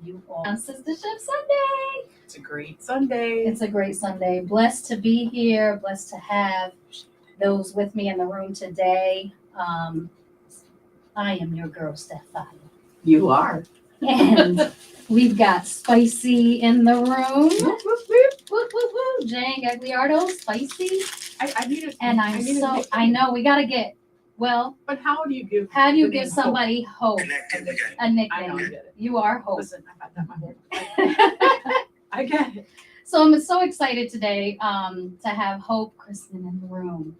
you all on Sistership Sunday. It's a great Sunday. It's a great Sunday. Blessed to be here. Blessed to have those with me in the room today. I am your girl, Stephanie. You are. And we've got Spicy in the room. Whoop, whoop, whoop. Woo, woo, woo. Jane Gagliardo, Spicy. I need a, And I know we got to get, well, But how do you give? how do you the give name somebody hope? A nickname. A I know, I nickname. get it. You are hope. Listen, I've had that my whole life. I get it. So I'm so excited today to have Hope Kristen in the room.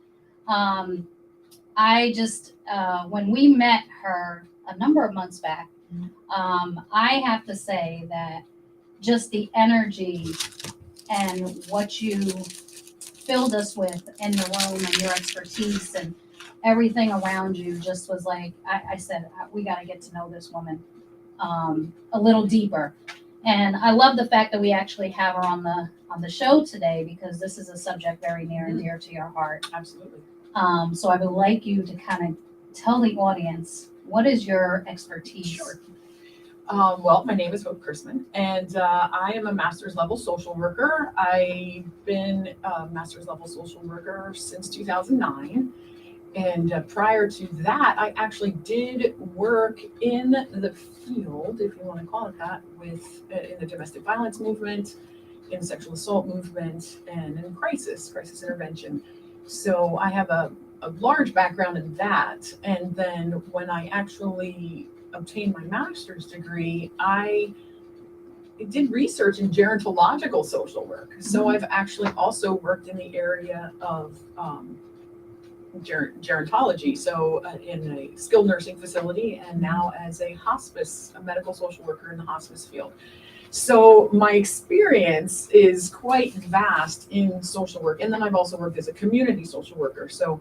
I just, when we met her a number of months back, I have to say that just the energy and what you filled us with in the room and your expertise and everything around you just was like, I said, we got to get to know this woman a little deeper. And I love the fact that we actually have her on the show today because this is a subject very near and dear to your heart. Absolutely. So I would like you to kind of tell the audience, what is your expertise? Sure. Well, my name is Hope Chrisman, and I am a master's level social worker. I've been a master's level social worker since 2009. And prior to that, I actually did work in the field, if you want to call it that, with in the domestic violence movement, in the sexual assault movement, and in crisis intervention. So I have a large background in that. And then when I actually obtained my master's degree, I did research in gerontological social work. So I've actually also worked in the area of gerontology, so in a skilled nursing facility, and now as a medical social worker in the hospice field. So my experience is quite vast in social work. And then I've also worked as a community social worker. So,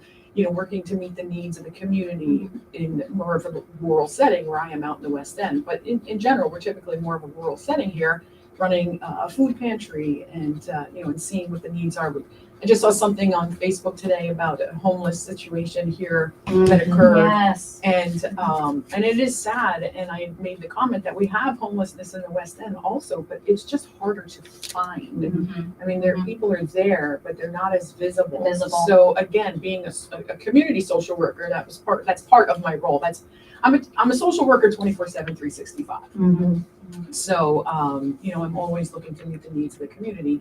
working to meet the needs of the community in more of a rural setting where I am out in the West End. But in general, we're typically more of a rural setting here, running a food pantry and, and seeing what the needs are. I just saw something on Facebook today about a homeless situation here that occurred. Yes. And it is sad. And I made the comment that we have homelessness in the West End also, but it's just harder to find. I mean, people are there, but they're not as visible. So again, being a community social worker, that's part of my role. I'm a social worker 24/7, 365. So, I'm always looking to meet the needs of the community.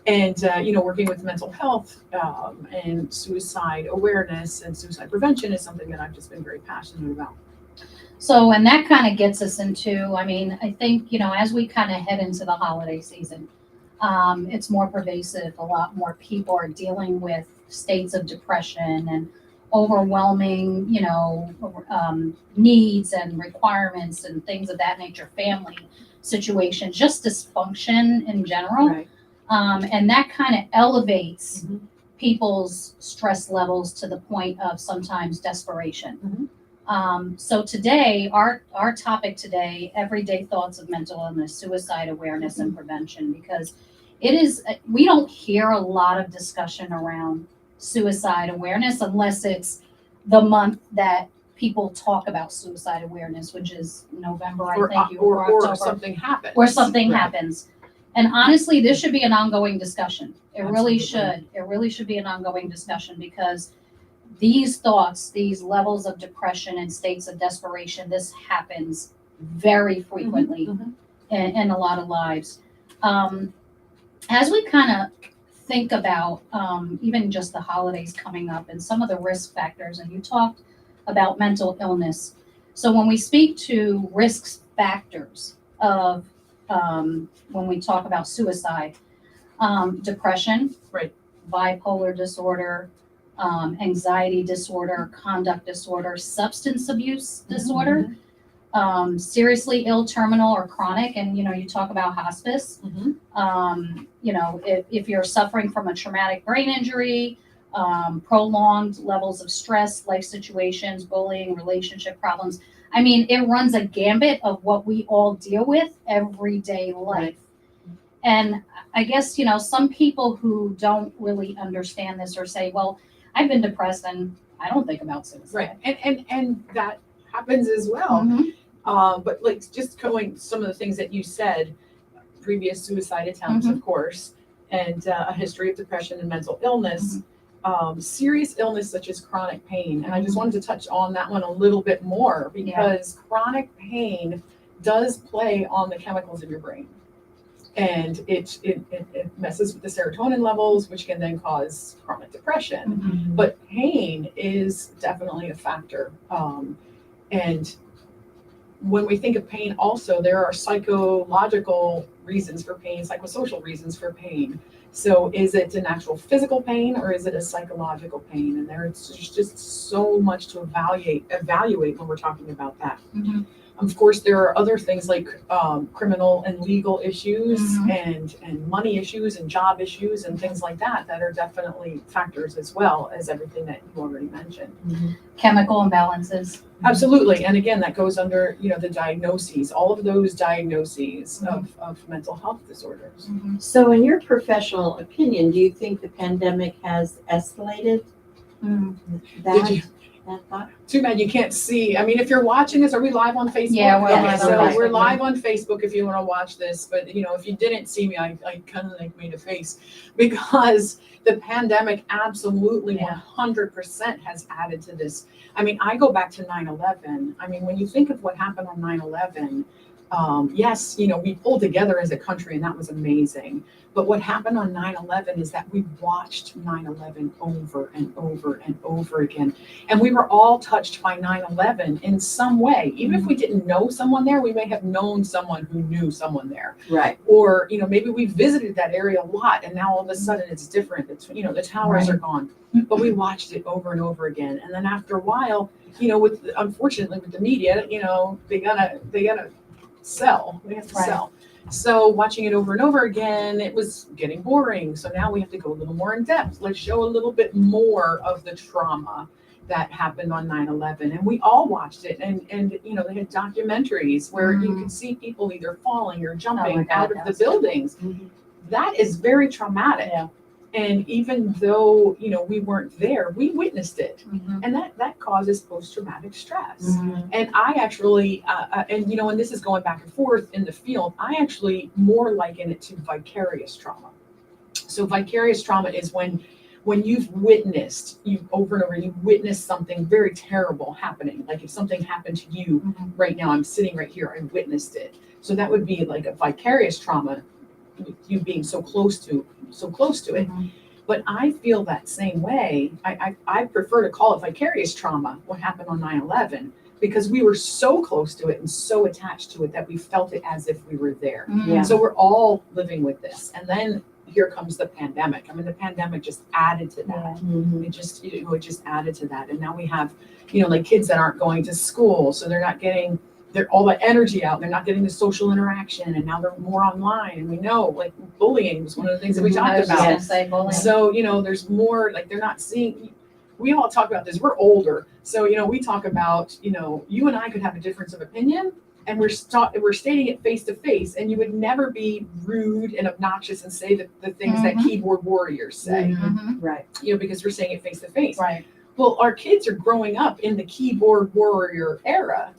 And, working with mental health and suicide awareness and suicide prevention is something that I've just been very passionate about. So, and that kind of gets us into, I think, as we kind of head into the holiday season, it's more pervasive. A lot more people are dealing with states of depression and overwhelming, needs and requirements and things of that nature, family situations, just dysfunction in general. Right. And that kind of elevates people's stress levels to the point of sometimes desperation. So today, our topic today, everyday thoughts of mental illness, suicide awareness and prevention, because we don't hear a lot of discussion around suicide awareness unless it's the month that people talk about suicide awareness, which is November, or October. Or something happens. Or something happens. And honestly, this should be an ongoing discussion. It really should. It really should be an ongoing discussion because these thoughts, these levels of depression and states of desperation, this happens very frequently in a lot of lives. As we kind of think about even just the holidays coming up and some of the risk factors, and you talked about mental illness. So when we speak to risk factors of when we talk about suicide, depression, right, bipolar disorder, anxiety disorder, conduct disorder, substance abuse disorder, seriously ill, terminal or chronic. And, you talk about hospice, if you're suffering from a traumatic brain injury, prolonged levels of stress, life situations, bullying, relationship problems. It runs a gambit of what we all deal with everyday life. And I guess, some people who don't really understand this or say, well, I've been depressed and I don't think about suicide. Right. And that happens as well. But like just going some of the things that you said, previous suicide attempts, of course, and a history of depression and mental illness, serious illness such as chronic pain. And I just wanted to touch on that one a little bit more because chronic pain does play on the chemicals in your brain. And it messes with the serotonin levels, which can then cause chronic depression. But pain is definitely a factor. And when we think of pain, also, there are psychological reasons for pain, psychosocial reasons for pain. So is it an actual physical pain or is it a psychological pain? And there's just so much to evaluate when we're talking about that. Of course, there are other things like criminal and legal issues and money issues and job issues and things like that are definitely factors as well as everything that you already mentioned. Chemical imbalances. Absolutely. And again, that goes under, the diagnoses, all of those diagnoses of mental health disorders. So in your professional opinion, do you think the pandemic has escalated that thought? Too bad you can't see. I mean, if you're watching this, are we live on Facebook? Yeah, we're live on Facebook. We're live on Facebook if you want to watch this. But, if you didn't see me, I kind of like made a face because the pandemic absolutely 100% has added to this. I mean, I go back to 9/11. I mean, when you think of what happened on 9/11, yes, we pulled together as a country and that was amazing. But what happened on 9/11 is that we watched 9/11 over and over and over again. And we were all touched by 9/11 in some way. Even if we didn't know someone there, we may have known someone who knew someone there. Right. Or, maybe we visited that area a lot and now all of a sudden it's different. It's, the towers are gone. But we watched it over and over again. And then after a while, unfortunately with the media, they gotta sell. They have to sell. So watching it over and over again, it was getting boring. So now we have to go a little more in depth. Let's show a little bit more of the trauma that happened on 9/11. And we all watched it. And they had documentaries where you could see people either falling or jumping out of the buildings. That is very traumatic. Yeah. And even though, we weren't there, we witnessed it. And that causes post-traumatic stress. And I actually, and this is going back and forth in the field, I actually more liken it to vicarious trauma. So vicarious trauma is when you've witnessed, over and over, you witnessed something very terrible happening. Like if something happened to you right now, I'm sitting right here, I witnessed it. So that would be like a vicarious trauma, you being so close to it. But I feel that same way. I prefer to call it vicarious trauma, what happened on 9/11, because we were so close to it and so attached to it that we felt it as if we were there. So we're all living with this. And then here comes the pandemic. I mean, the pandemic just added to that. It just added to that. And now we have, like kids that aren't going to school, so they're not getting all that energy out. They're not getting the social interaction, and now they're more online. And we know, like, bullying was one of the things that we talked about. So, there's more, like, they're not seeing. We all talk about this. We're older, so we talk about, you and I could have a difference of opinion, and we're stating it face to face, and you would never be rude and obnoxious and say the things that keyboard warriors say, Right? Because we're saying it face to face. Right. Well, our kids are growing up in the keyboard warrior era,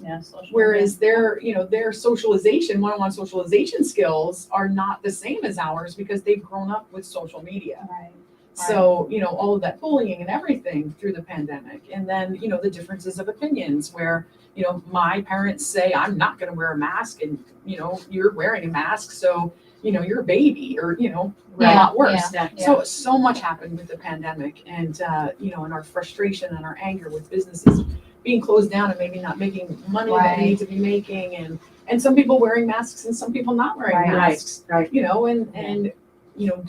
whereas their socialization, one-on-one socialization skills are not the same as ours because they've grown up with social media. Right. So, all of that bullying and everything through the pandemic. And then, the differences of opinions where, my parents say, I'm not going to wear a mask and, you're wearing a mask. So, you're a baby or, a lot worse. So much happened with the pandemic and, and our frustration and our anger with businesses being closed down and maybe not making money that they need to be making. And some people wearing masks and some people not wearing masks, and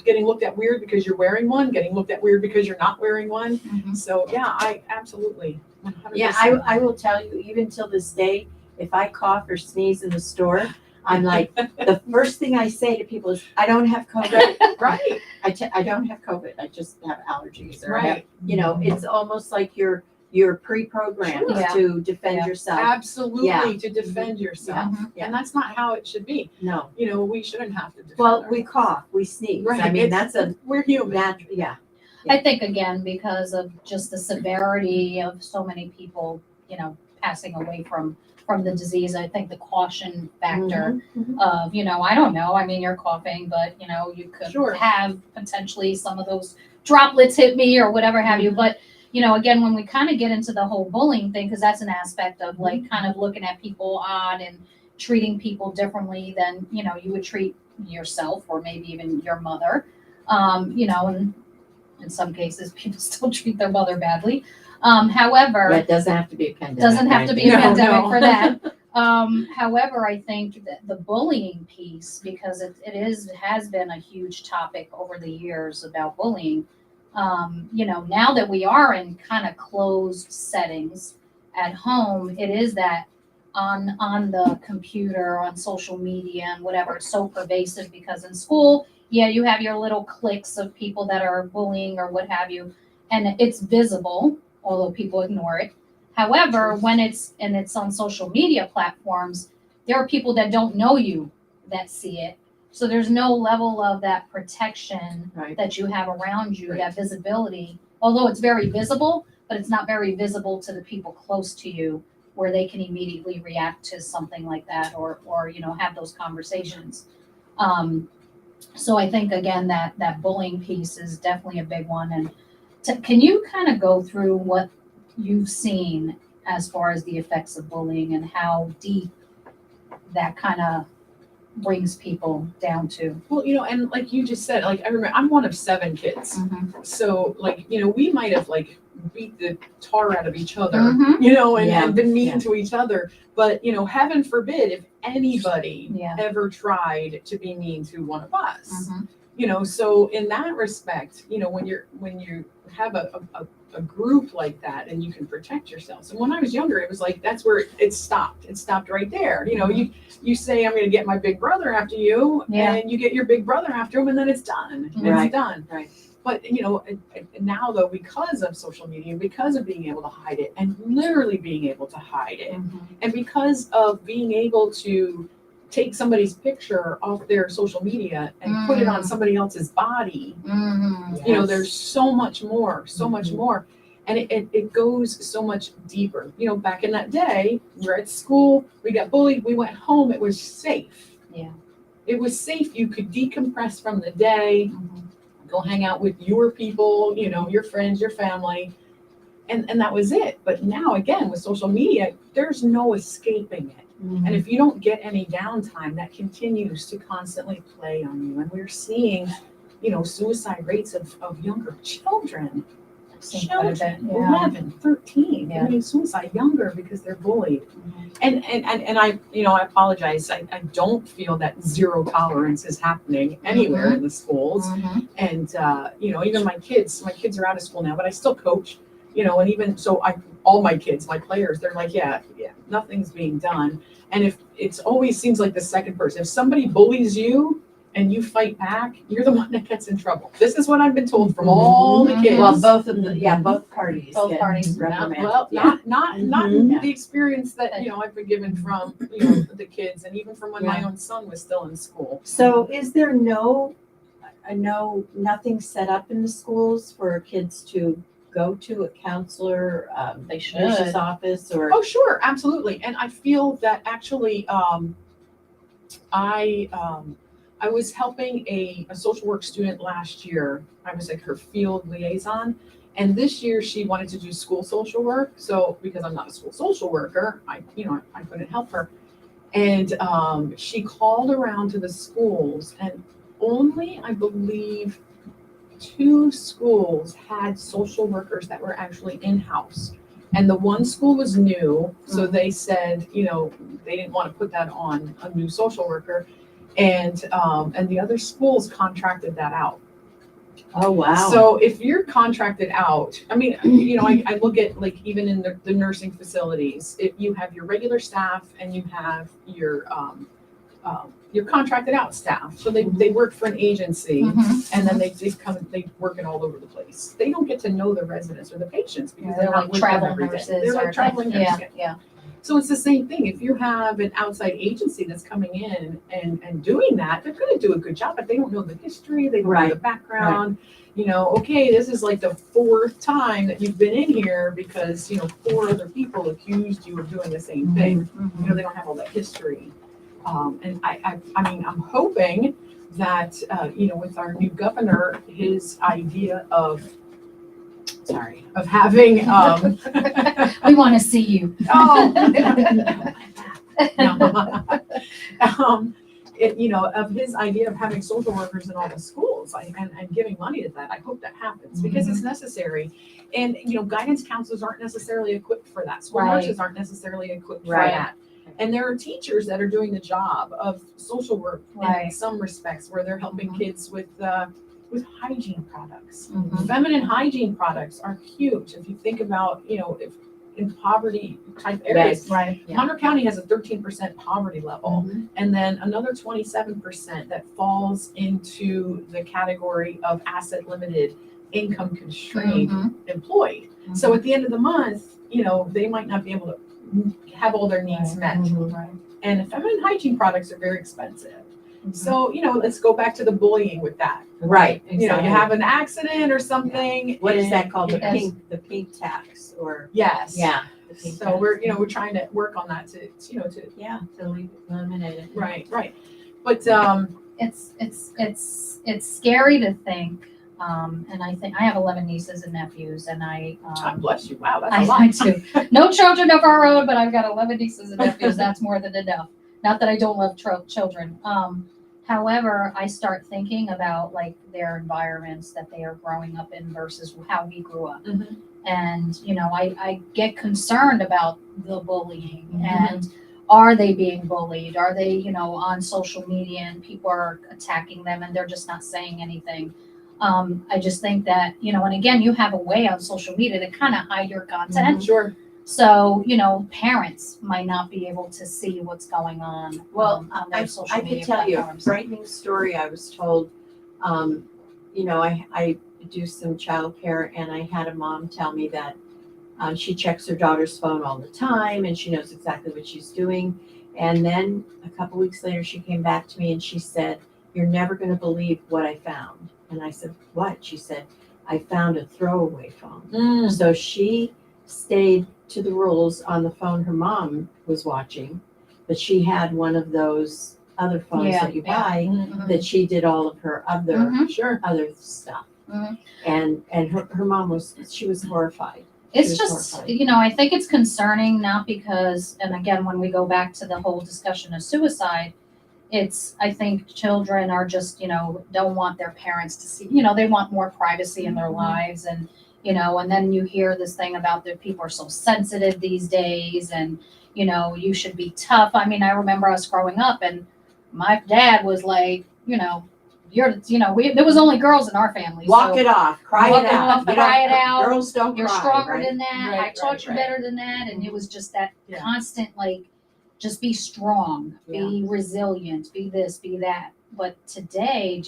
getting looked at weird because you're wearing one, getting looked at weird because you're not wearing one. So I absolutely 100%. Yeah, I will tell you, even till this day, if I cough or sneeze in the store, I'm like, the first thing I say to people is, I don't have COVID. Right. I don't have COVID. I just have allergies. Or Right. It's almost like you're pre-programmed to defend yourself. Absolutely, to defend yourself. Yeah. And that's not how it should be. No. We shouldn't have to defend Well, we cough, we sneeze. Right. I mean, we're human. Yeah. I think, again, because of just the severity of so many people, passing away from the disease. I think the caution factor Mhm. of, I don't know, I mean, you're coughing, but, you could Sure. have potentially some of those droplets hit me or whatever have you. But, again, when we kind of get into the whole bullying thing, because that's an aspect of like kind of looking at people odd and treating people differently than, you would treat yourself or maybe even your mother. And in some cases, people still treat their mother badly. However, Yeah, it doesn't have to be a pandemic. doesn't have to be a No, pandemic no. for that. However, I think that the bullying piece, because has been a huge topic over the years about bullying. Now that we are in kind of closed settings at home, it is that on the computer, on social media and whatever, it's so pervasive because in school, yeah, you have your little cliques of people that are bullying or what have you, and it's visible, although people ignore it. However, when it's on social media platforms, there are people that don't know you that see it. So there's no level of that protection Right. that you have around you, Right. that visibility. Although it's very visible, but it's not very visible to the people close to you where they can immediately react to something like that or have those conversations. So I think again that bullying piece is definitely a big one. And can you kind of go through what you've seen as far as the effects of bullying and how deep that kind of brings people down to? Well, and like you just said, like I remember I'm one of 7 kids. So like, we might have like beat the tar out of each other, Mhm. Yeah. and been mean Yeah. to each other. But, heaven forbid if anybody Yeah. ever tried to be mean to one of us. Mhm. So in that respect, when you have a group like that and you can protect yourself. So when I was younger, it was like, that's where it stopped. It stopped right there. You say, I'm going to get my big brother after you, Yeah. and you get your big brother after him, and then it's done. Right. It's done. Right. But, now though, because of social media, because of being able to hide it and literally being able to hide it, and because of being able to take somebody's picture off their social media and put it on somebody else's body, Mhm. there's so much more, Mhm. more. And it goes so much deeper. Back in that day, we're at school, we got bullied, we went home, it was safe. Yeah. It was safe. You could decompress from the day, Mhm. go hang out with your people, your friends, your family. And that was it. But now again, with social media, there's no escaping it. Mhm. And if you don't get any downtime, that continues to constantly play on you. And we're seeing, suicide rates of younger children. Seen quite a bit, Children, yeah. 11, 13, Yeah. committing suicide younger because they're bullied. Mhm. And I, I apologize. I don't feel that zero tolerance is happening anywhere in the schools. Mhm. And, even my kids are out of school now, but I still coach, and even so all my kids, my players, they're like, yeah, nothing's being done. And if it's always seems like the second person, if somebody bullies you and you fight back, you're the one that gets in trouble. This is what I've been told from all the Mhm. kids. Well, both parties. Both get parties. reprimanded. Well, Yeah. not Mhm. the experience that I've been given from the kids, and even from when my Yeah. own son was still in school. So is there nothing set up in the schools for kids to go to a counselor, They should. nurse's office, or? Oh, sure, absolutely. And I feel that actually, I was helping a social work student last year. I was like her field liaison. And this year she wanted to do school social work. So because I'm not a school social worker, I couldn't help her. And she called around to the schools, and only, I believe, 2 schools had social workers that were actually in-house. And the one school was new, so they said, they didn't want to put that on a new social worker. And the other schools contracted that out. Oh, wow. So if you're contracted out, I mean, I look at like even in the nursing facilities, if you have your regular staff and you have your contracted out staff. So they work for an agency, Mhm. and then they working all over the place. They don't get to know the residents or the patients because They're they're not like with them travel every day. nurses. They're or like traveling nurses. Yeah. So it's the same thing. If you have an outside agency that's coming in and doing that, they're going to do a good job, but they don't know the history, they don't know the background. You know, okay, this is like the fourth time that you've been in here because, you know, 4 other people accused you of doing the same thing. You know, they don't have all that history. And I mean, I'm hoping that, you know, with our new governor, his idea of having, We want to see you. You know, of his idea of having social workers in all the schools and giving money to that. I hope that happens because it's necessary. And, you know, guidance counselors aren't necessarily equipped for that. School nurses aren't necessarily equipped for that. And there are teachers that are doing the job of social work in some respects where they're helping kids with hygiene products. Feminine hygiene products are huge. If you think about, you know, if in poverty type areas, Hunter County has a 13% poverty level, and then another 27% that falls into the category of asset limited, income constrained employed. So at the end of the month, you know, they might not be able to have all their needs met. And feminine hygiene products are very expensive. So, you know, let's go back to the bullying with that. You know, you have an accident or something. What is that called? The pink tax or? Yes. Yeah. So we're, you know, we're trying to work on that to, you know, to eliminate it. Right. But it's scary to think. And I think I have 11 nieces and nephews, and God bless you. Wow, that's a I lot. do. No children of our own, but I've got 11 nieces and nephews. That's more than enough. Not that I don't love children. However, I start thinking about like their environments that they are growing up in versus how we grew up. And, you know, I get concerned about the bullying and are they being bullied? Are they, you know, on social media and people are attacking them and they're just not saying anything? I just think that, you know, and again, you have a way on social media to kind of hide your content. Sure. So, you know, parents might not be able to see what's going on. Well, on their social media I could tell you a platforms. frightening story. I was told, you know, I do some childcare, and I had a mom tell me that she checks her daughter's phone all the time, and she knows exactly what she's doing. And then a couple weeks later, she came back to me and she said, "You're never going to believe what I found." And I said, "What?" She said, "I found a throwaway phone." So she stayed to the rules on the phone her mom was watching, but she had one of those other phones that you buy that she did all of her other other stuff. And her mom she was horrified. It's just, you know, I think it's concerning, not because, and again, when we go back to the whole discussion of suicide, I think children are just, you know, don't want their parents to see, you know, they want more privacy in their lives. And, you know, and then you hear this thing about that people are so sensitive these days and, you know, you should be tough. I mean, I remember us growing up and my dad was like, you know, there was only girls in our family. Walk it off, cry it out. Cry it out. Girls don't You're cry, stronger right? than that. I taught you better than that. And it was just that constant, like, just be strong, be resilient, be this, be that. But today,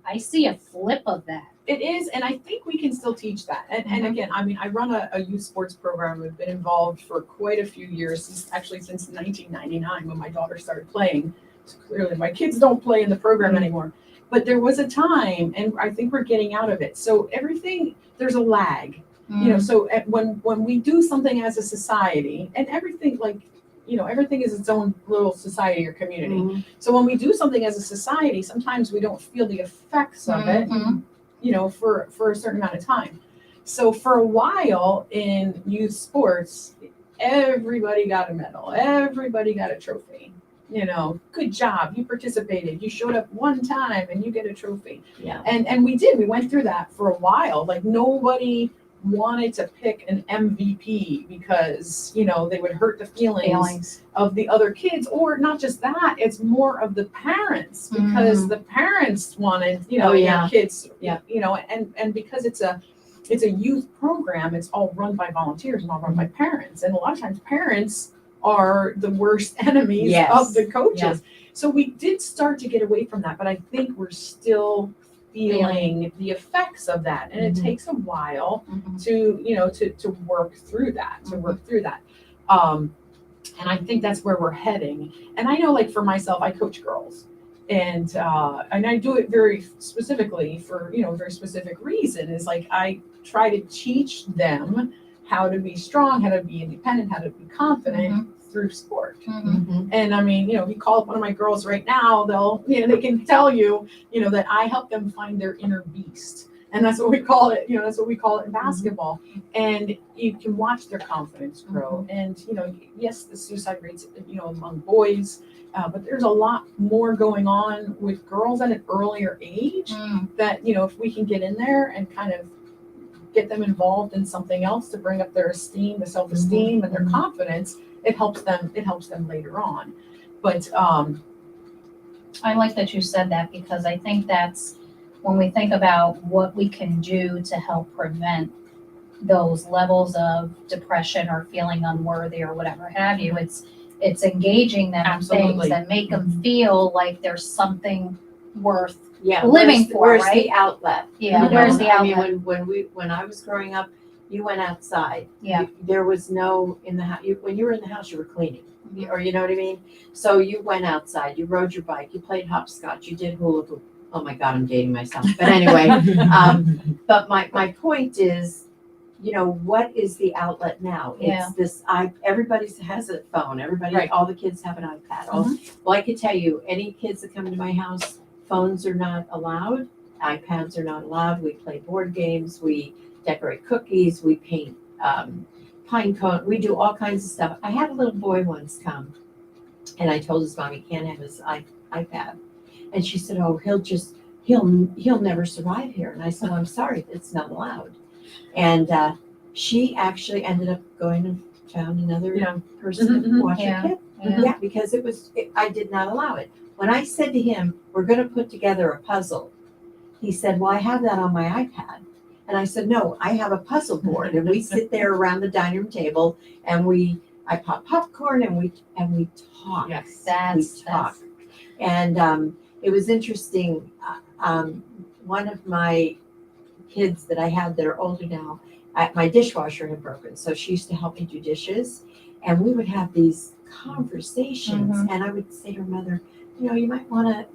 I see a flip of that. It is, and I think we can still teach that. And again, I mean, I run a youth sports program. We've been involved for quite a few years, since 1999 when my daughter started playing. So clearly my kids don't play in the program anymore. But there was a time, and I think we're getting out of it. So there's a lag. You know, so when we do something as a society, and everything, like, you know, everything is its own little society or community. So when we do something as a society, sometimes we don't feel the effects of it, you know, for a certain amount of time. So for a while in youth sports, everybody got a medal, everybody got a trophy. You know, good job, you participated, you showed up one time and you get a trophy. And we went through that for a while. Like, nobody wanted to pick an MVP because, you know, they would hurt the feelings of the other kids. Or not just that, it's more of the parents, because the parents wanted, you know, their kids, you know, and because it's a youth program, it's all run by volunteers and all run by parents. And a lot of times parents are the worst enemies of the coaches. So we did start to get away from that, but I think we're still feeling the effects of that, and it takes a while to, you know, to work through that, And I think that's where we're heading. And I know, like for myself, I coach girls, and I do it very specifically for a very specific reason. Is like I try to teach them how to be strong, how to be independent, how to be confident through sport. And I mean, if you call up one of my girls right now, they can tell you, that I help them find their inner beast. And that's what we call it, that's what we call it in basketball. And you can watch their confidence grow. And, yes, the suicide rates, among boys, but there's a lot more going on with girls at an earlier age that, if we can get in there and kind of get them involved in something else to bring up their esteem, the self-esteem and their confidence, it helps them later on. But I like that you said that, because I think that's when we think about what we can do to help prevent those levels of depression or feeling unworthy or whatever have you. It's engaging them in things that make them feel like there's something worth living for, where's right? the outlet? Yeah, where's the outlet? I mean, when I was growing up, you went outside. Yeah. There was no in the house. When you were in the house, you were cleaning, or you know what I mean. So you went outside. You rode your bike. You played hopscotch. You did hula hoop. Oh my God, I'm dating myself. But anyway, but my point is, what is the outlet now? It's this. Everybody has a phone. All the kids have an iPad. Well, I could tell you, any kids that come to my house, phones are not allowed. iPads are not allowed. We play board games. We decorate cookies. We paint pine cone. We do all kinds of stuff. I had a little boy once come, and I told his mom he can't have his iPad, and she said, "Oh, he'll never survive here." And I said, "I'm sorry, it's not allowed." And she actually ended up going and found another person to watch her kid. Yeah, because I did not allow it. When I said to him, "We're going to put together a puzzle," he said, "Well, I have that on my iPad." And I said, "No, I have a puzzle board." And we sit there around the dining room table, and I pop popcorn, and we talk. Yes, we talk. And it was interesting. One of my kids that I had that are older now, my dishwasher had broken, so she used to help me do dishes, and we would have these conversations. And I would say to her mother, "You might want to,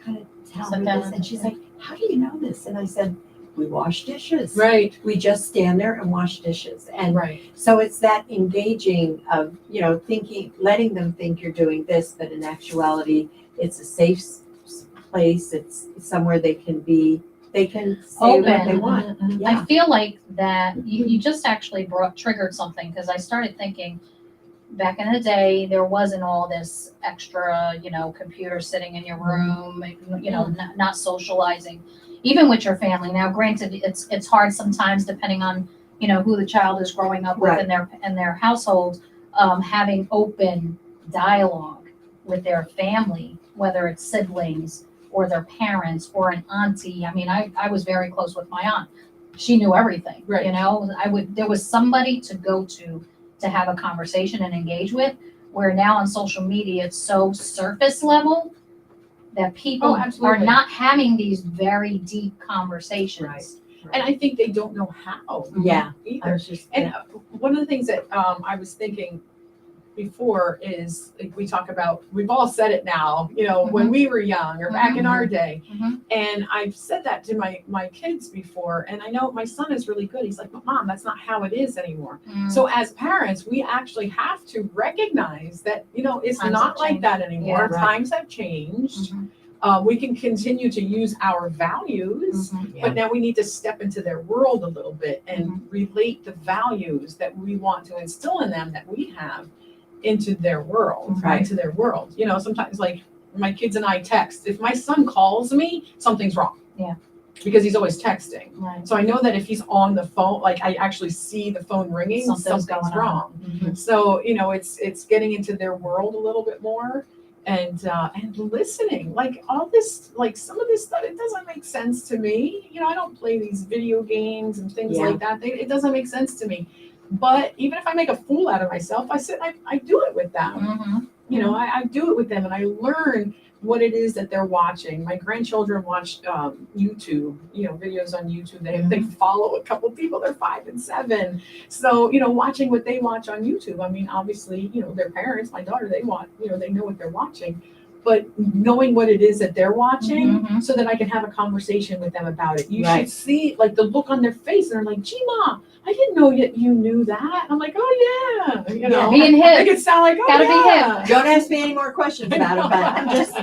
kind of tell her this." And she's like, "How do you know this?" And I said, "We wash dishes. Right. We just stand there and wash dishes." And so it's that engaging of, thinking, letting them think you're doing this, but in actuality, it's a safe place. It's somewhere they can say what they want. I feel like that you just actually triggered something, because I started thinking back in the day, there wasn't all this extra, computer sitting in your room, not socializing, even with your family. Now, granted, it's hard sometimes depending on, who the child is growing up with in their household, having open dialogue with their family, whether it's siblings or their parents or an auntie. I mean, I was very close with my aunt. She knew everything, there was somebody to go to have a conversation and engage with, where now on social media, it's so surface level that people are not having these very deep conversations. Right. And I think they don't know how. Yeah. Either. And one of the things that I was thinking before is, like, we talk about, we've all said it now, when we were young or back in our day. And I've said that to my kids before. And I know my son is really good. He's like, "But Mom, that's not how it is anymore." So as parents, we actually have to recognize that, it's not like that anymore. Yeah, Times have changed. We can continue to use our values, but now we need to step into their world a little bit and relate the values that we want to instill in them, that we have, into their world, into their world. Sometimes, like, my kids and I text. If my son calls me, something's wrong. Yeah. Because he's always texting. Right. So I know that if he's on the phone, like, I actually see the phone ringing, something's wrong. So, it's getting into their world a little bit more, and listening. Like, all this, like, some of this stuff, it doesn't make sense to me. I don't play these video games and things like that. It doesn't make sense to me. But even if I make a fool out of myself, I do it with them. I do it with them, and I learn what it is that they're watching. My grandchildren watch YouTube, videos on YouTube. They follow a couple people. They're 5 and 7. So, watching what they watch on YouTube. I mean, obviously, their parents, my daughter, they watch, they know what they're watching. But knowing what it is that they're watching so that I can have a conversation with them about it. You should see like the look on their face and they're like, gee, Ma, I didn't know yet you knew that. I'm like, oh yeah. Being hip. Make it sound like, oh Gotta be yeah. Don't ask me any more questions about it, but I'm just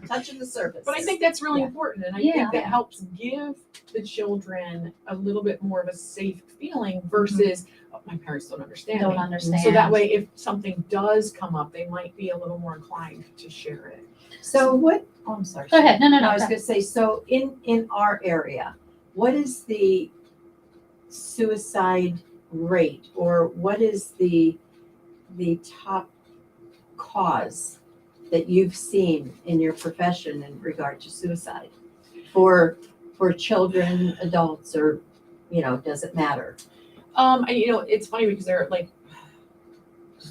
touching the surface. But I think that's really important. And I Yeah. think that helps give the children a little bit more of a safe feeling versus, oh, my parents don't understand Don't me. understand. So that way, if something does come up, they might be a little more inclined to share it. So what, oh, I'm sorry. Go ahead. No. I was gonna say, so in our area, what is the suicide rate, or what is the top cause that you've seen in your profession in regard to suicide for children, adults, or does it matter? It's funny because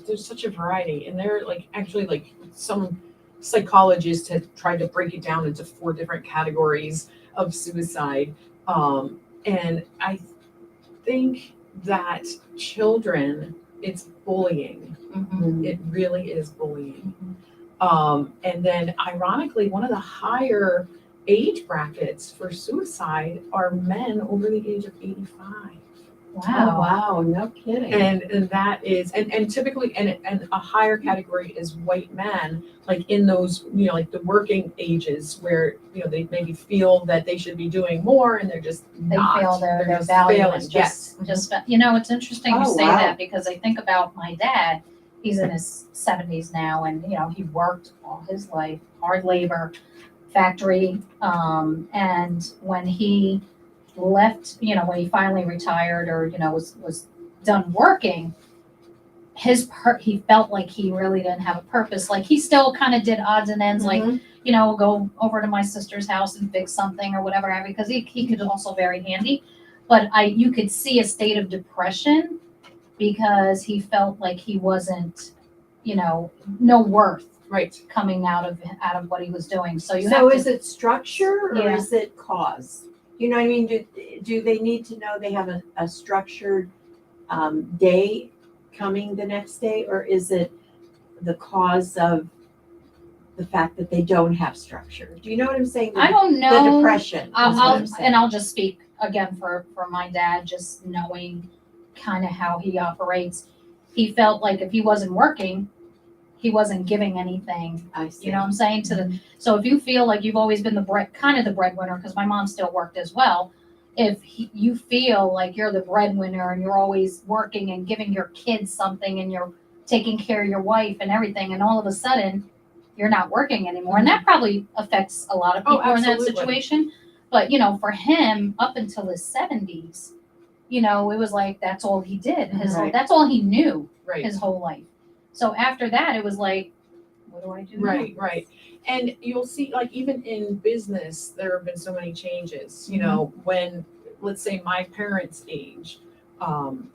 there's such a variety, and they're actually some psychologists have tried to break it down into 4 different categories of suicide. And I think that children, it's bullying. It really is bullying. And then ironically, one of the higher age brackets for suicide are men over the age of 85. Oh, wow, no kidding. And that is, and typically, and a higher category is white men, like in those, the working ages where, they maybe feel that they should be doing more and they're just not. They feel their just value failing. is Yes. just it's interesting you Oh, say wow. that, because I think about my dad. He's in his 70s now, and he worked all his life, hard labor, factory, and when he left, when he finally retired or was done working, he felt like he really didn't have a purpose. Like he still kind of did odds and ends, like go over to my sister's house and fix something or whatever, because he could also very handy. But you could see a state of depression because he felt like he wasn't, no worth Right. coming out of what he was doing. So is it structure, or Yeah. is it cause? You know what I mean? Do they need to know they have a structured day coming the next day, or is it the cause of the fact that they don't have structure? Do you know what I'm saying? I don't know. The depression. is what I'm saying. I'll just speak again for my dad, just knowing kind of how he operates. He felt like if he wasn't working, he wasn't giving anything. I see. You know what I'm saying? So if you feel like you've always been the breadwinner, because my mom still worked as well. If you feel like you're the breadwinner and you're always working and giving your kids something and you're taking care of your wife and everything, and all of a sudden you're not working anymore, and that probably affects a lot of people in that absolutely. situation. But for him, up until his 70s, it was like that's all he did. Right. That's all he knew Right. his whole life. So after that, it was like, what do I do now? Right. And you'll see, even in business, there have been so many changes. When, let's say, my parents' age,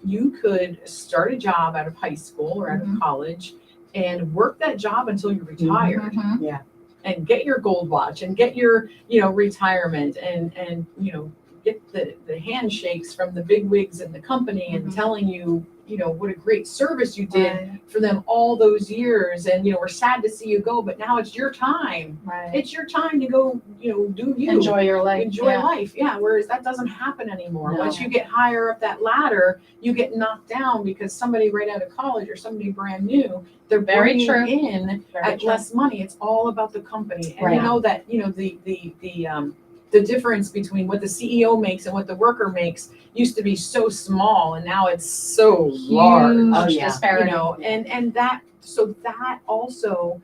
you could start a job out of high school or out of college and work that job until you're retired. And get your gold watch and get your, retirement and get the handshakes from the big wigs in the company and telling you, what a great service you did for them all those years. And, we're sad to see you go, but now it's your time. Right. It's your time to go, do you. Enjoy your life. Enjoy life. Yeah. Whereas that doesn't happen anymore. No. Once you get higher up that ladder, you get knocked down because somebody right out of college or somebody brand new, they're Very bringing true. in Very at true. less money. It's all about the company. And Right. you know that, the difference between what the CEO makes and what the worker makes used to be so small, and now it's so large. Oh, yeah. Disparity. And that also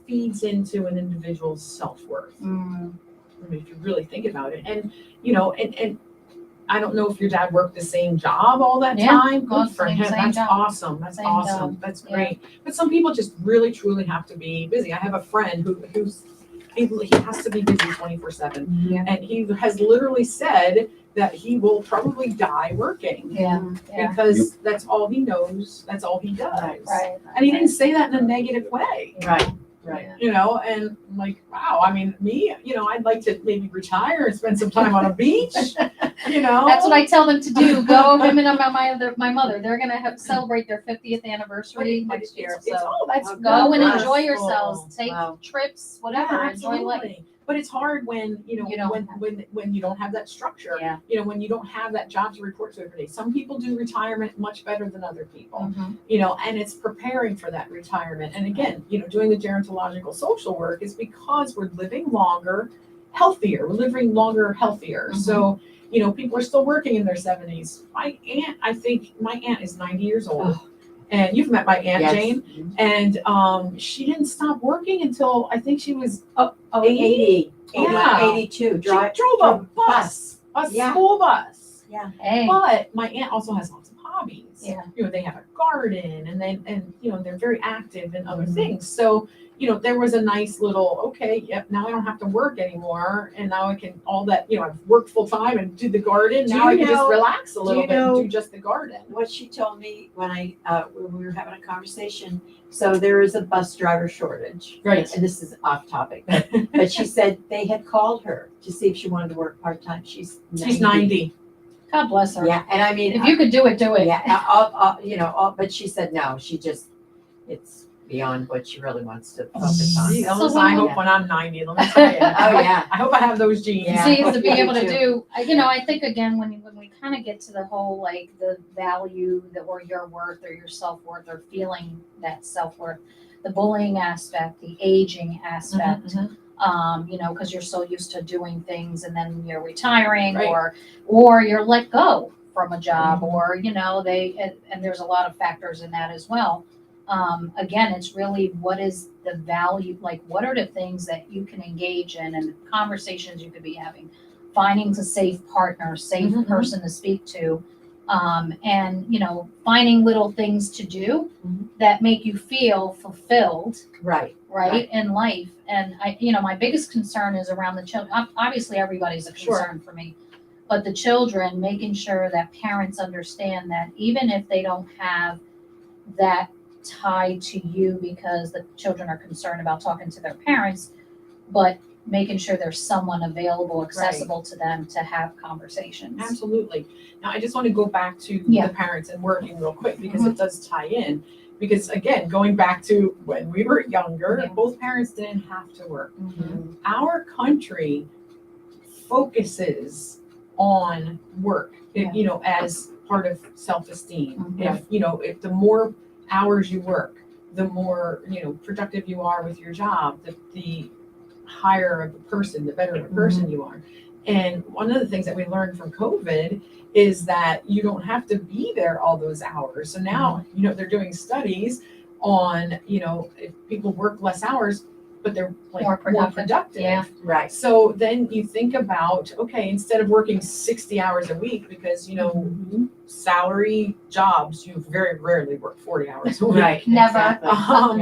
feeds into an individual's self-worth. Mm. I mean, if you really think about it. And and I don't know if your dad worked the same job all that Yeah, time. Good well, for same him. That's job. awesome. That's Same awesome. job. That's Yeah. great. But some people just really truly have to be busy. I have a friend he has to be busy 24/7. Yeah. And he has literally said that he will probably die working. Yeah. Because that's all he knows. That's all he does. Right. And he didn't say that in a negative way. Right. Right. You know, and I'm like, wow, I mean, me, you know, I'd like to maybe retire and spend some time on a beach, you know? That's what I tell them to do. Go, him and my mother, they're gonna celebrate their 50th anniversary But next year, it's so all that's go and Wonderful. enjoy yourselves, take Wow. trips, whatever, Yeah, enjoy life. absolutely. But it's hard when, you know, You don't have- when you don't have that structure. Yeah. You know, when you don't have that job to report to every day. Some people do retirement much better than other people. Mhm. You know, and it's preparing for that retirement. And again, you know, doing the gerontological social work is because we're living longer, healthier. We're living longer, healthier. Mhm. So, you know, people are still working in their 70s. My aunt, I think my aunt is 90 years old. And you've met my aunt Yes. Jane. And she didn't stop working until I think she was 80. Yeah. 82. she Drive. drove a bus, a Yeah. school bus. Yeah. Hey, But my aunt also has lots of hobbies. Yeah. You know, they have a garden and you know, they're very active in other Mhm. things. So, you know, there was a nice little, okay, yep, now I don't have to work anymore. And now I can all that, you know, I've worked full time and do the garden. Do Now I you can just know- relax a little you bit and know- do just the garden. What she told me when when we were having a conversation, so there is a bus driver shortage. Right. And this is off topic, but she said they had called her to see if she wanted to work part-time. She's 90. She's 90. God bless her. Yeah, and I mean. If you could do it, do it. Yeah, you know, but she said no, it's beyond what she really wants to focus on. Gee, So Elvis, when I we- hope when I'm 90, let me tell you. Oh, yeah. I hope I have those genes. Yeah. See, is to be Me able to too. do, you know, I think again, when we kind of get to the whole, like, the value that, or your worth or your self-worth or feeling that self-worth, the bullying aspect, the aging aspect, you know, because you're so used to doing things and then you're retiring Right. or you're let go from a job Mhm. or, you know, and there's a lot of factors in that as well. Again, it's really what is the value, like what are the things that you can engage in and conversations you could be having, finding a safe partner, safe Mhm. person to speak to, and, you know, finding little things to do Mhm. that make you feel fulfilled, Right. right, in life. And I, you know, my biggest concern is around the children. Obviously, everybody's a Sure. concern for me, but the children, making sure that parents understand that even if they don't have that tie to you because the children are concerned about talking to their parents, but making sure there's someone available, accessible to them to have conversations. Absolutely. Now, I just want to go back to Yeah. the parents and working real quick because it does tie in. Because again, going back to when we were younger, Yeah. both parents didn't have to work. Mhm. Our country focuses on work, Yeah. you know, as part of self-esteem. Mhm. If, you know, if the more hours you work, the more, you know, productive you are with your job, the higher of a person, the better of a person you are. And one of the things that we learned from COVID is that you don't have to be there all those hours. So now, you know, they're doing studies on, you know, if people work less hours, but they're like More productive. Yeah. Right. So then you think about, okay, instead of working 60 hours a week, because, you know, Mhm. salary jobs, you very rarely work 40 hours a week. Right. Never. Exactly.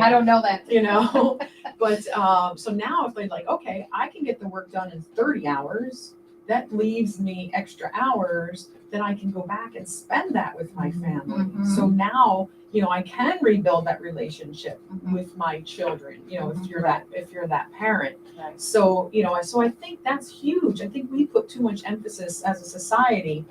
I don't know that. You know, but so now if they're like, okay, I can get the work done in 30 hours, that leaves me extra hours that I can go back and spend that with my family. Mhm. So now, you know, I can rebuild that relationship Mhm. with my children, you know, Mhm. if you're that parent. Right. So, you know, so I think that's huge. I think we put too much emphasis as a society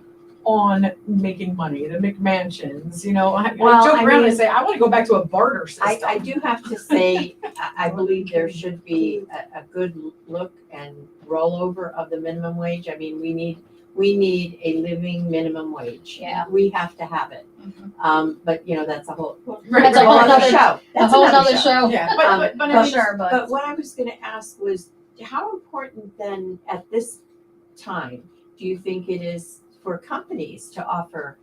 on making money, the McMansions, you know. I Well, joke I around and mean- say, I want to go back to a barter system. I do have to say, I believe there should be a good look and rollover of the minimum wage. I mean, we need a living minimum wage. Yeah. We have to have it. Mhm. But you know, that's a whole. That's a whole another nother- show. A That's whole another nother show. Yeah, Um, but I but mean, Sure, But what I was gonna ask was, how important then at this time do you think it is for companies to offer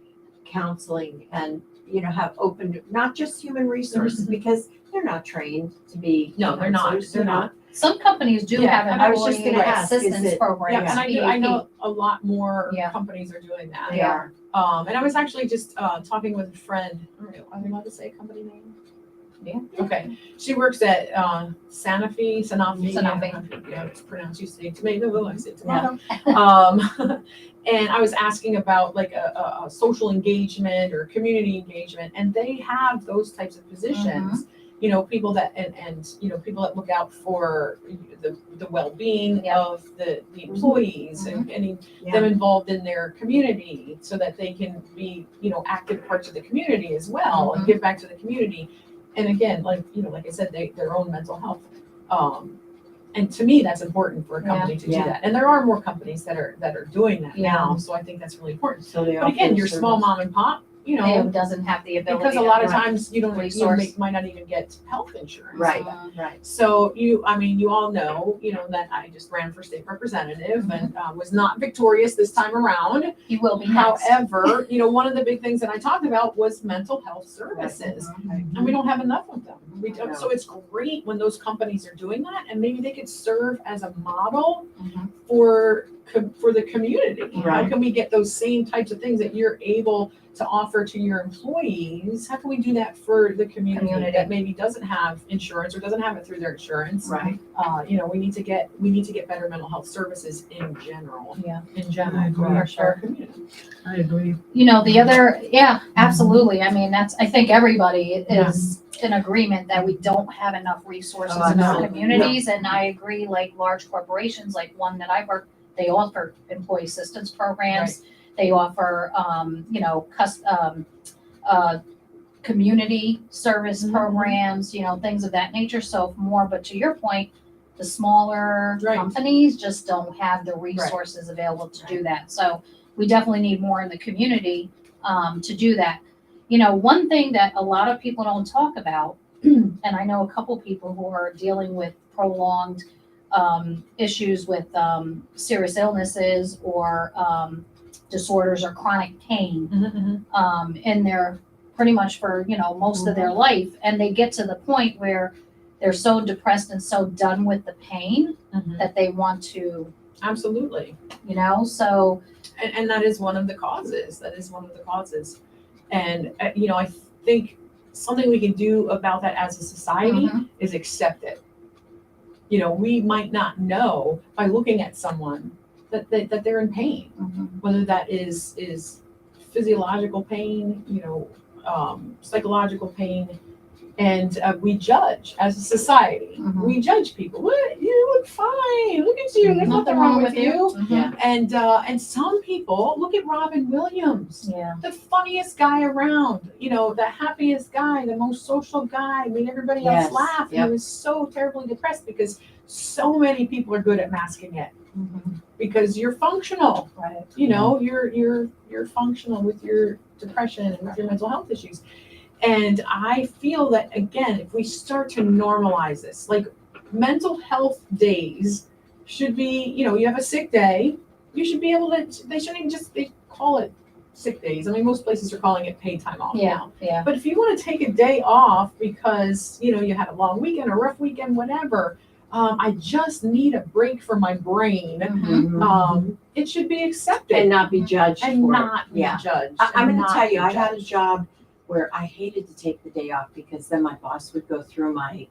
counseling and, you know, have open, not just human resources, because they're not trained to be. No, they're not. counselors, They're you know? not. Some companies do Yeah, have and I was just employee gonna ask, is assistance it- programs. Yeah, and I BAP. know a lot more Yeah. companies are doing that. They are. And I was actually just talking with a friend. Are we allowed to say a company name? Yeah. Okay. She works at Sanofi. Sanofi. Yeah, it's pronounced. You say tomato, I say tomato. And I was asking about like a social engagement or community engagement, and they have those types of positions. people that, and people that look out for the well-being Yeah. of the employees and getting Yeah. them involved in their community so that they can be, active parts of the community as well and give back to the community. And again, like I said, their own mental health. And to me, that's important for a company to do Yeah. that. And there are more companies that are doing that Yeah. now. So I think that's really important. So they But offer again, the your small service. mom and pop, It doesn't have the ability. because a lot of Right. times you Resource. might not even get health insurance. Right. Uh, Right. So you all know, that I just ran for state representative and was not victorious this time around. You will be next. However, one of the big things that I talked about was mental health services. Right. And we don't have enough of them. We don't, No. so it's great when those companies are doing that, and maybe they could serve as a model Mhm. for the community. How Right. can we get those same types of things that you're able to offer to your employees? How can we do that for the community that maybe doesn't have insurance or doesn't have it through their insurance? Right. We need to get better mental health services in general. Yeah. In general, I agree. for our For sure. community. I agree. The other, yeah, absolutely. I mean, I think everybody is in agreement that we don't have enough resources Oh, in our no. communities. And I agree, like large corporations, like one that I work, they offer employee assistance programs. They offer, community service Mhm. programs, things of that nature. So more, but to your point, the smaller Right. companies just don't have the resources available to do that. So we definitely need more in the community to do that. One thing that a lot of people don't talk about, and I know a couple people who are dealing with prolonged issues with serious illnesses or disorders or chronic pain in their pretty much for most of their life, and they get to the point where they're so depressed and so done with the pain that they want to, Absolutely. so And that is one of the causes. And, I think something we can do about that as a society Mhm. is accept it. We might not know by looking at someone that they're in pain, Mhm. whether that is physiological pain, psychological pain. And we judge as a society. Mhm. We judge people. What? You look fine. Look at you. There's nothing wrong with you. Mhm. Yeah. And some people look at Robin Williams, Yeah. the funniest guy around, the happiest guy, the most social guy, made everybody else Yes, laugh. And yep. he was so terribly depressed because so many people are good at masking it Mhm. because you're functional. Right. You're functional with your depression and with your mental health issues. And I feel that, again, if we start to normalize this, like mental health days should be, you have a sick day, you should be able to, they shouldn't even they call it sick days. I mean, most places are calling it paid time off Yeah. now. Yeah. But if you want to take a day off because, you had a long weekend, a rough weekend, whatever, I just need a break for my brain. Mhm. It should be accepted. And not be judged and for not it. be Yeah. judged. I'm and going to not tell you, be I had a judged. job where I hated to take the day off because then my boss would go through my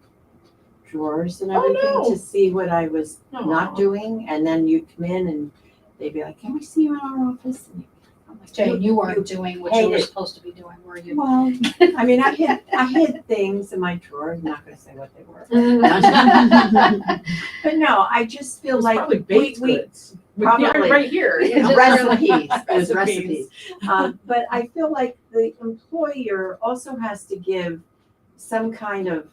drawers and Oh, everything no. to see what I was Aw. not doing. And then you'd come in and they'd be like, can we see you in our office? And I'm like, Jane, you weren't doing what you were hate it. supposed to be doing, were you? Well, I mean, I hid things in my drawer. I'm not going to say what they were. But no, I just feel It was like probably baked we goods. probably- right here. recipes. It was Recipes. recipes. But I feel like the employer also has to give some kind of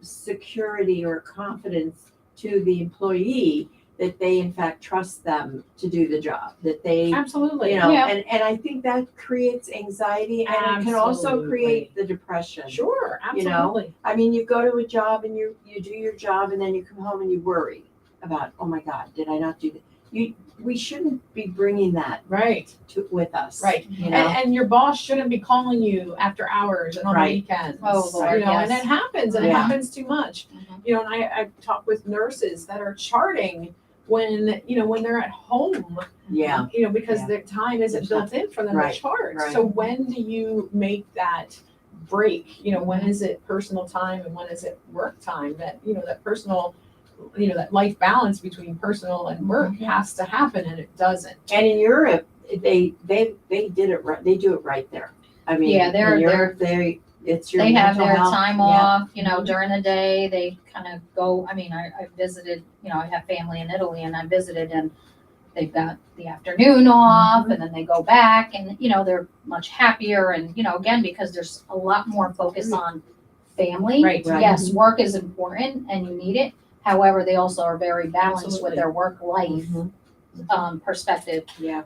security or confidence to the employee that they in fact trust them to do the job, that they, Absolutely. Yeah. and I think that creates anxiety and it can also create the depression. Sure, You know? absolutely. I mean, you go to a job and you do your job and then you come home and you worry about, oh my God, did I not do that? We shouldn't be bringing that Right, with us. right. You know? And your boss shouldn't be calling you after hours and on Right. weekends. Oh, Lord, And yes. it happens, and it Yeah. happens too much. Mhm. And I talk with nurses that are charting when they're at home, Yeah. because Yeah. their time isn't There's built in for them Right, to chart. right. So when do you make that break? When is it personal time and when is it work time? That, that personal, that life balance between personal and work has to happen, and it doesn't. And in Europe, they did it right. They do it right there. I mean, Yeah, in Europe, It's your they have mental their health. time Yeah. off, during the day, they kind of go, I visited, I have family in Italy and I visited and they've got the afternoon off and then they go back and, they're much happier and, again, because there's a lot more focus on family. Right. Right. Yes, work is important and you need it. However, they also are very balanced Absolutely. with their work life perspective. Yeah.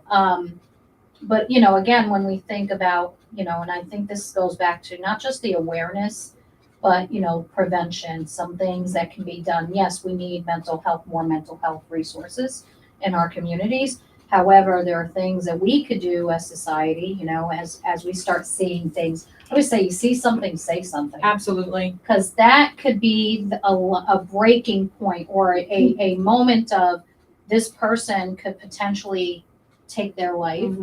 But, again, when we think about, and I think this goes back to not just the awareness, but, prevention, some things that can be done. Yes, we need more mental health resources in our communities. However, there are things that we could do as society, as we start seeing things. I always say, you see something, say something. Absolutely. Because that could be a breaking point or a moment of this person could potentially take their life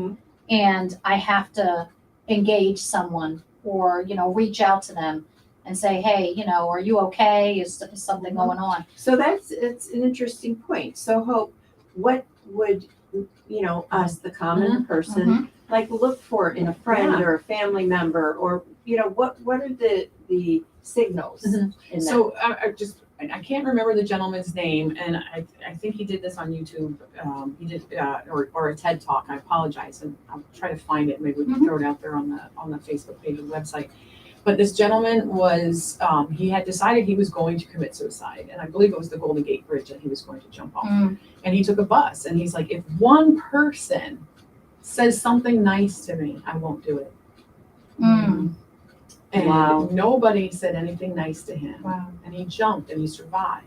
and I have to engage someone or, reach out to them and say, hey, are you okay? Is something going on? So it's an interesting point. So Hope, what would, us, the common person, like look for in a friend or a family member or, what are the signals in that? So I can't remember the gentleman's name, and I think he did this on YouTube. He did or a TED Talk. I apologize, and I'll try to find it. Maybe we can throw it out there on the Facebook page and website. But this gentleman was he had decided he was going to commit suicide, and I believe it was the Golden Gate Bridge that he was going to jump off. And he took a bus, and he's like, if one person says something nice to me, I won't do it. And Wow. nobody said anything nice to him. Wow. And he jumped and he survived.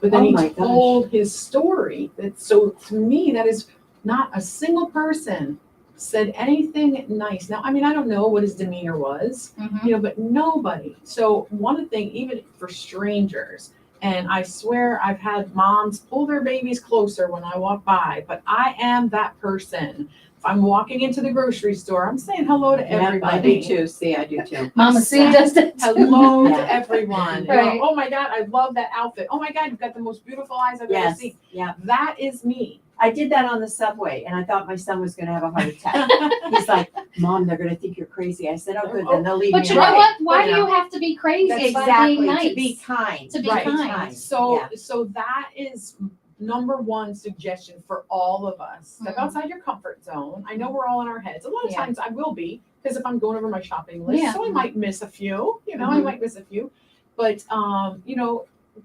But then Oh he told his story. So to me, that is not a single person said anything nice. Now, I don't know what his demeanor was, but nobody. So one thing, even for strangers, and I swear I've had moms pull their babies closer when I walk by, but I am that person. If I'm walking into the grocery store, I'm saying hello to everybody. I do too. See, I do too. Mama C does that too. Hello Yeah. to everyone. Right. Oh my God, I love that outfit. Oh my God, you've got the most beautiful eyes I've ever Yes. seen. Yeah. That is me. I did that on the subway and I thought my son was going to have a heart attack. He's like, Mom, they're going to think you're crazy. I said, oh, good, then they'll leave But me you know alone. what? Why You do know? you have to be crazy That's about Exactly, being nice? to be kind. To be Right. kind. So that is number one suggestion for all of us. Step outside your comfort zone. I know we're all in our heads. A lot of Yeah. times I will be, because if I'm going over my shopping list, Yeah. so I might miss a few, I might miss a few. But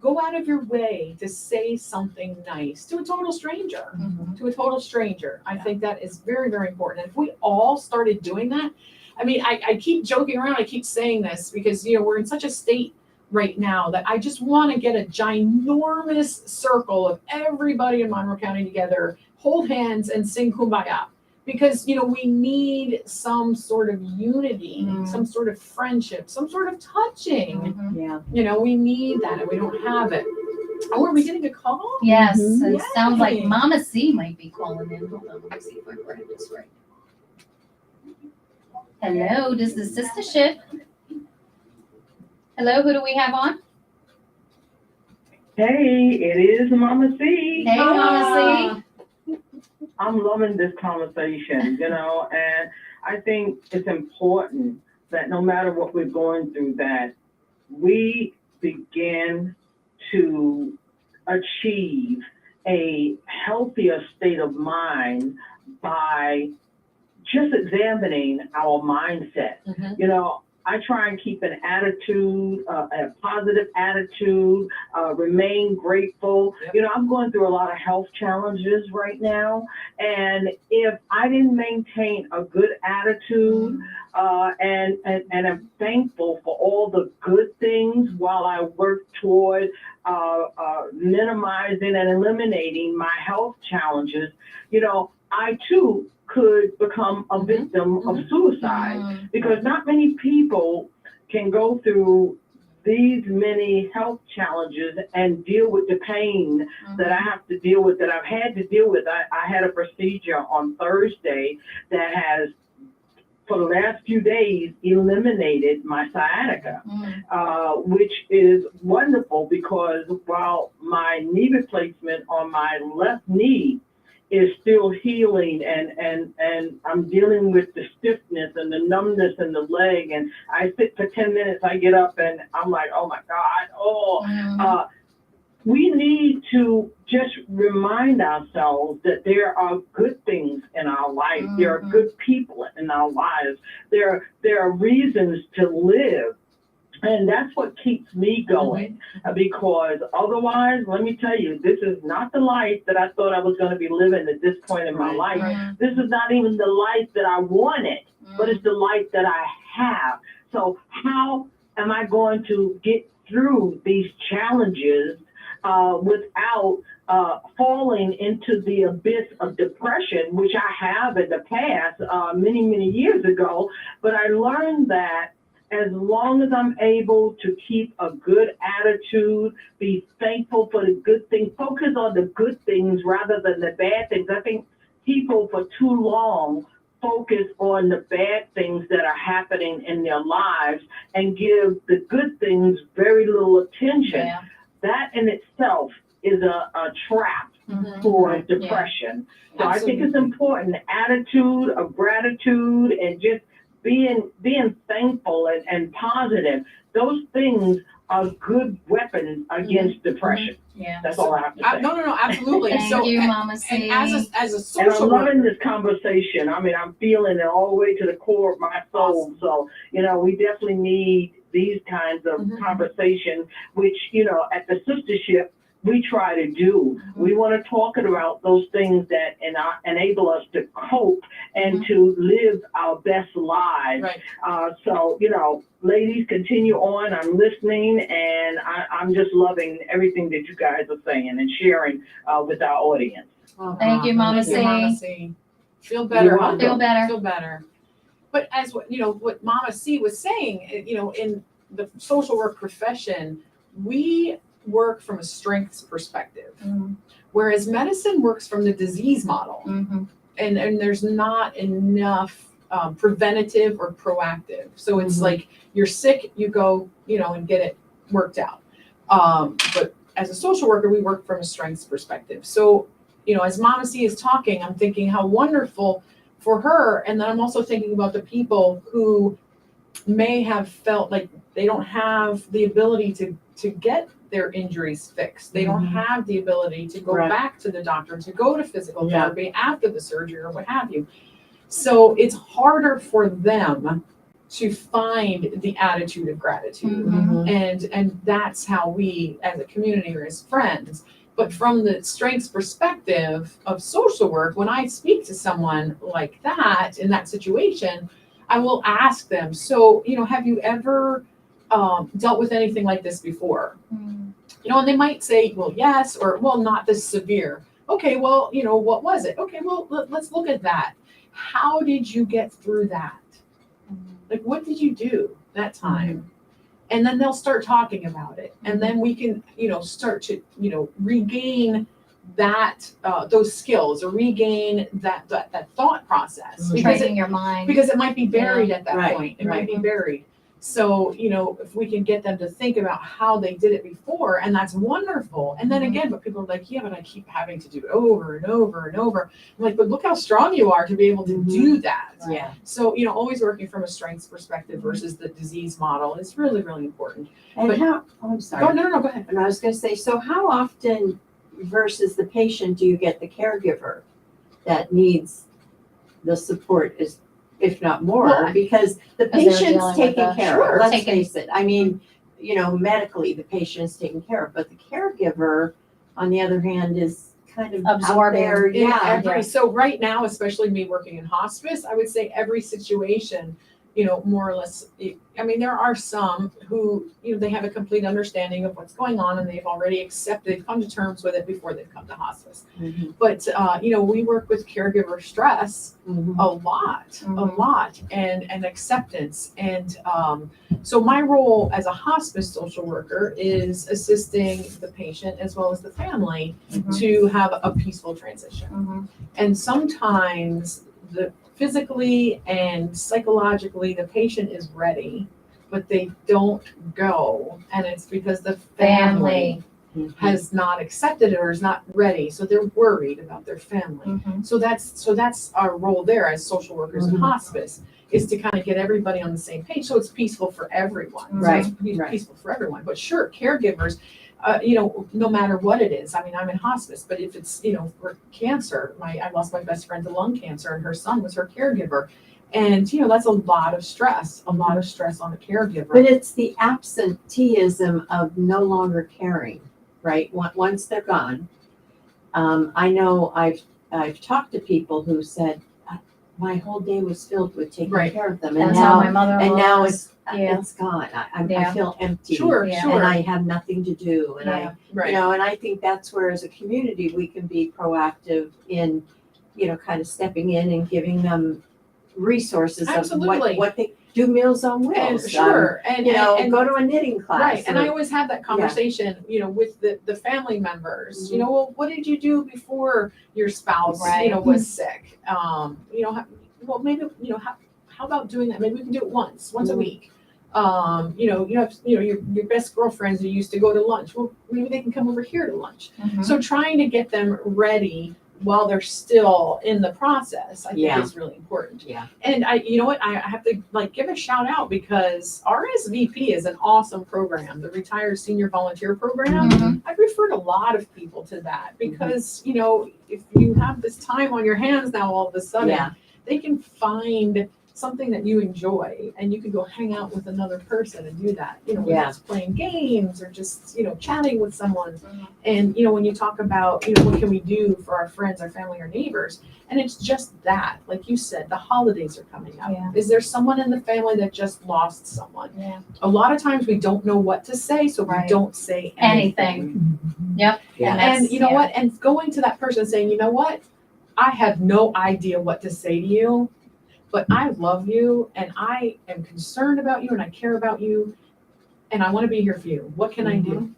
go out of your way to say something nice to a total stranger. I think that is very, very important. And if we all started doing that, I keep joking around, I keep saying this because, we're in such a state right now that I just want to get a ginormous circle of everybody in Monroe County together, hold hands and sing Kumbaya. Because, we need some sort of unity, some sort of friendship, some sort of touching. Yeah. We need that and we don't have it. Oh, are we getting a call? Yes, it Yay. sounds like Mama C might be calling in. Hold on, let me see if I read this right. Hello, this is the sistership. Hello, who do we have on? Hey, it is Mama C. Hey, Mama C. I'm loving this conversation, and I think it's important that no matter what we're going through, that we begin to achieve a healthier state of mind by just examining our mindset. I try and keep an attitude, a positive attitude, remain grateful. Yep. I'm going through a lot of health challenges right now. And if I didn't maintain a good attitude, and I'm thankful for all the good things while I work toward minimizing and eliminating my health challenges, I too could become a victim of suicide, because not many people can go through these many health challenges and deal with the pain that I have to deal with, that I've had to deal with. I had a procedure on Thursday that has, for the last few days, eliminated my sciatica, which is wonderful, because while my knee replacement on my left knee is still healing, and I'm dealing with the stiffness and the numbness in the leg, and I sit for 10 minutes, I get up and I'm like, oh my God, we need to just remind ourselves that there are good things in our life. There are good people in our lives. There are reasons to live. And that's what keeps me going, because otherwise, let me tell you, this is not the life that I thought I was going to be living at this point in my life. This is not even the life that I wanted, but it's the life that I have. So how am I going to get through these challenges without falling into the abyss of depression, which I have in the past, many, many years ago? But I learned that as long as I'm able to keep a good attitude, be thankful for the good things, focus on the good things rather than the bad things. I think people for too long focus on the bad things that are happening in their lives and give the good things very little attention. Yeah. That in itself is a trap for depression. So I think it's important, attitude of gratitude and just being thankful and positive. Those things are good weapons against depression. Yeah. That's all I have to say. No, absolutely. Thank you, Mama C. And as a And social I'm loving worker, this conversation. I mean, I'm feeling it all the way to the core of my soul. Awesome. So, we definitely need these kinds of conversations, which, at the sistership, we try to do. We want to talk about those things that enable us to cope and to live our best lives. right. So, ladies, continue on. I'm listening, and I'm just loving everything that you guys are saying and sharing with our audience. Thank you, Mama Thank you, Mama C. C. Feel better, You're huh? welcome. Feel better. Feel better. But as what Mama C was saying, in the social work profession, we work from a strengths perspective, whereas medicine works from the disease model, and there's not enough preventative or proactive. So it's like you're sick, you go, and get it worked out. But as a social worker, we work from a strengths perspective. So, as Mama C is talking, I'm thinking how wonderful for her, and then I'm also thinking about the people who may have felt like they don't have the ability to get their injuries fixed. They don't have the ability to go back to the doctor, to go to physical therapy after the surgery or what have you. So it's harder for them to find the attitude of gratitude. And that's how we as a community or as friends. But from the strengths perspective of social work, when I speak to someone like that in that situation, I will ask them, so, have you ever dealt with anything like this before? And they might say, well, yes, or well, not this severe. Okay, well, what was it? Okay, well, let's look at that. How did you get through that? Like, what did you do that time? And then they'll start talking about it. And then we can, start to, regain that, those skills, or regain that thought process. Training your mind. Because it might be buried at that Right, point. It might be buried. So, if we can get them to think about how they did it before, and that's wonderful. And then again, but people are like, yeah, but I keep having to do it over and over and over. I'm like, but look how strong you are to be able to do that. Yeah. So, always working from a strengths perspective versus the disease model is really, really important. And But- I'm sorry. No, go ahead. And I was going to say, so how often versus the patient do you get the caregiver that needs the support, is if not more? Well, because the Because they're patient's dealing with taken the- care Sure, of. Let's taken- face it. I mean, medically the patient is taken care of, but the caregiver, on the other hand, is kind of Absorbing. out there. In Yeah. so right now, especially me working in hospice, I would say every situation, more or less, I mean, there are some who, they have a complete understanding of what's going on and they've already accepted, come to terms with it before they've come to hospice. But, we work with caregiver stress a lot, and acceptance. And so my role as a hospice social worker is assisting the patient as well as the family to have a peaceful transition. And sometimes physically and psychologically, the patient is ready, but they don't go. And it's because the family has not accepted it or is not ready, so they're worried about their family. Mhm. So that's our role there as social workers in hospice, is to kind of get everybody on the same page, so it's peaceful for everyone. So Right, it's right. peaceful for everyone. But sure, caregivers, no matter what it is. I mean, I'm in hospice, but if it's, for cancer, I lost my best friend to lung cancer, and her son was her caregiver. And, that's a lot of stress on a caregiver. But it's the absenteeism of no longer caring, right? Once they're gone. I know I've talked to people who said, my whole day was filled with taking Right. care of them, and That's how my now mother-in-law it's Yeah. it's gone. I Yeah. feel empty. Sure, Yeah. sure. And I have nothing to do, and Yeah. Right. and I think that's where, as a community, we can be proactive in, kind of stepping in and giving them resources of Absolutely. what they do. Meals on And Wheels. sure. And Go to a knitting class. right. And I or- always have that conversation, with the family members, well, what did you do before your spouse, Right. was sick? Well, maybe, how about doing that? Maybe we can do it once a week. You have, your best girlfriends who used to go to lunch. Well, maybe they can come over here to lunch. Mhm. So trying to get them ready while they're still in the process, I think Yeah. is really important. Yeah. And I have to give a shout out, because RSVP is an awesome program, the Retired Senior Volunteer Program. Mhm. I've referred a lot of people to that because, if you have this time on your hands now, all of a sudden, Yeah. they can find something that you enjoy, and you can go hang out with another person and do that, whether Yeah. it's playing games or just, chatting with someone. Mhm. And, when you talk about, what can we do for our friends, our family, our neighbors, and it's just that, like you said, the holidays are coming up. Yeah. Is there someone in the family that just lost someone? Yeah. A lot of times we don't know what to say, so Right. we don't say anything. Yep. Yeah. And you know yeah. what? And going to that person saying, you know what? I have no idea what to say to you, but I love you, and I am concerned about you, and I care about you, and I want to be here for you. What can I do?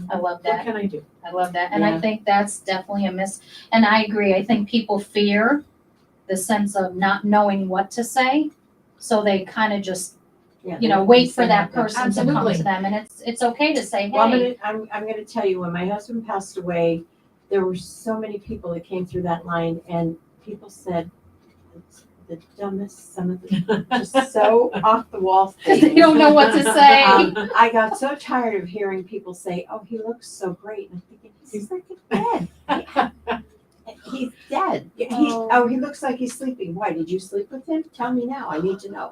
I love What that. can I do? I love that. And Yeah. I think that's definitely a miss. And I agree. I think people fear the sense of not knowing what to say. So they kind of just, Yeah, wait for that person to come Absolutely. to them. And it's okay to say, Well, hey, I'm gonna tell you, when my husband passed away, there were so many people that came through that line, and people said it's the dumbest, some of the just so off the wall because things. they don't know what to say. I got so tired of hearing people say, "Oh, he looks so great," and I'm thinking, he's freaking dead. He's dead. He looks like he's sleeping. Why, did you sleep with him? Tell me now. I need to know.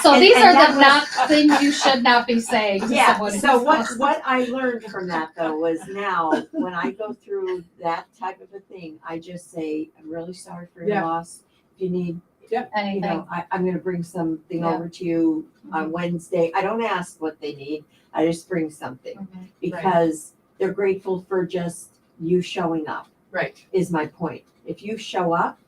So And- these and are that the was- not things you should not be saying to Yeah, someone. so who's lost. what I learned from that, though, was now when I go through that type of a thing, I just say, I'm really sorry for your Yeah. loss. If you need, Anything. I'm gonna bring something Yeah. over to you on Wednesday. I don't ask what they need. I just bring something Mhm. because they're grateful for just you showing up, Right. is my point. If you show up,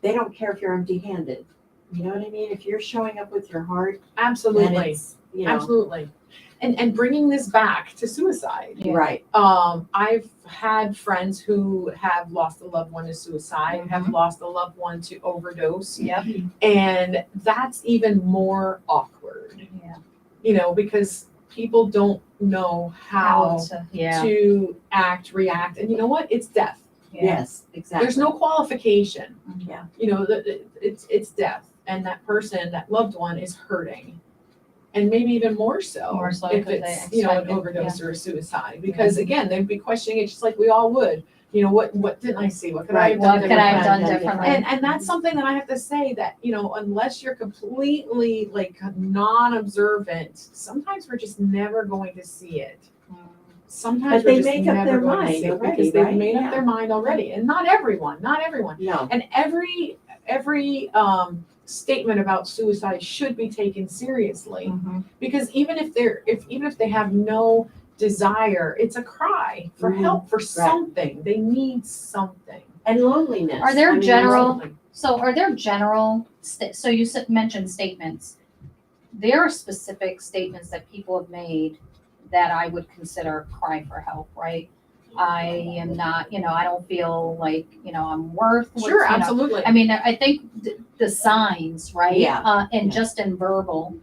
they don't care if you're empty-handed. You know what I mean? If you're showing up with your heart, then Absolutely. it's, Absolutely. And bringing this back to suicide. Yeah. right. I've had friends who have lost a loved one to suicide, have lost a loved one to overdose, Yep. and that's even more awkward, Yeah. because people don't know how Yeah. to act, react, and you know what? It's death. Yeah. Yes, exactly. There's no qualification. Yeah. It's death, and that person, that loved one, is hurting, and maybe even more so, More so if 'cause they it's an expect it, overdose or a suicide. Because again, they'd be questioning it just like we all would. What didn't I see? What could I have done What could I have done differently? differently? And that's something that I have to say that, unless you're completely non-observant, sometimes we're just never going to see it. Sometimes But they we're just make up never their going to mind see it already, because they've right? made Yeah. up their mind already. And not everyone. No. And every statement about suicide should be taken seriously, Mhm. because even if they have no desire, it's a cry for Mhm. help, for something. They need something. And loneliness. Are there general- Absolutely. So are there general, so you mentioned statements. There are specific statements that people have made that I would consider cry for help, right? I am not, I don't feel like, I'm worth. Sure, absolutely. I mean, I think the signs, right? Yeah. And Yeah. just in verbal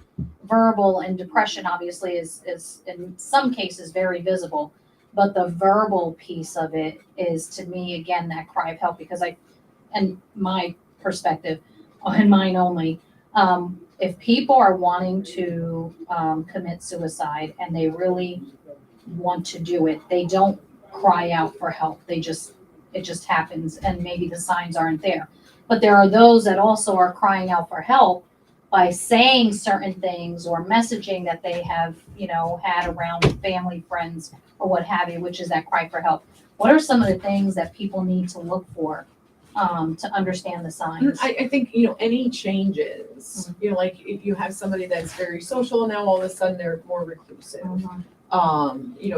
and depression obviously is in some cases very visible. But the verbal piece of it is, to me, again, that cry of help, because and my perspective, and mine only, if people are wanting to commit suicide and they really want to do it, they don't cry out for help. It just happens, and maybe the signs aren't there. But there are those that also are crying out for help by saying certain things or messaging that they have, had around family, friends, or what have you, which is that cry for help. What are some of the things that people need to look for to understand the signs? I think, any changes, like if you have somebody that's very social, now all of a sudden they're more reclusive.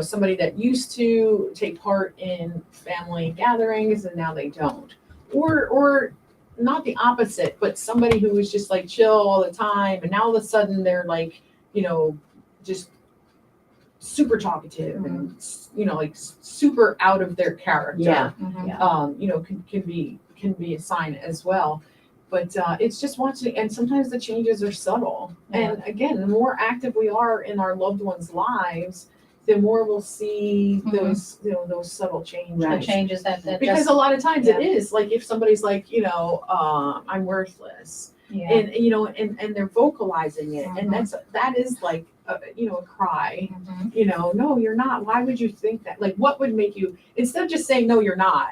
Somebody that used to take part in family gatherings and now they don't. Or not the opposite, but somebody who was just like chill all the time and now all of a sudden they're like, just super talkative and, like super out of their character. Yeah. Can be a sign as well. But it's just watching, and sometimes the changes are subtle. Yeah. And again, the more active we are in our loved ones' lives, the more we'll see those subtle changes. The changes that Because just, a lot of times yeah. it is like if somebody's like, I'm worthless, yeah. and they're vocalizing it, and that is like a cry. No, you're not. Why would you think that? Like, what would make you, instead of just saying no, you're not.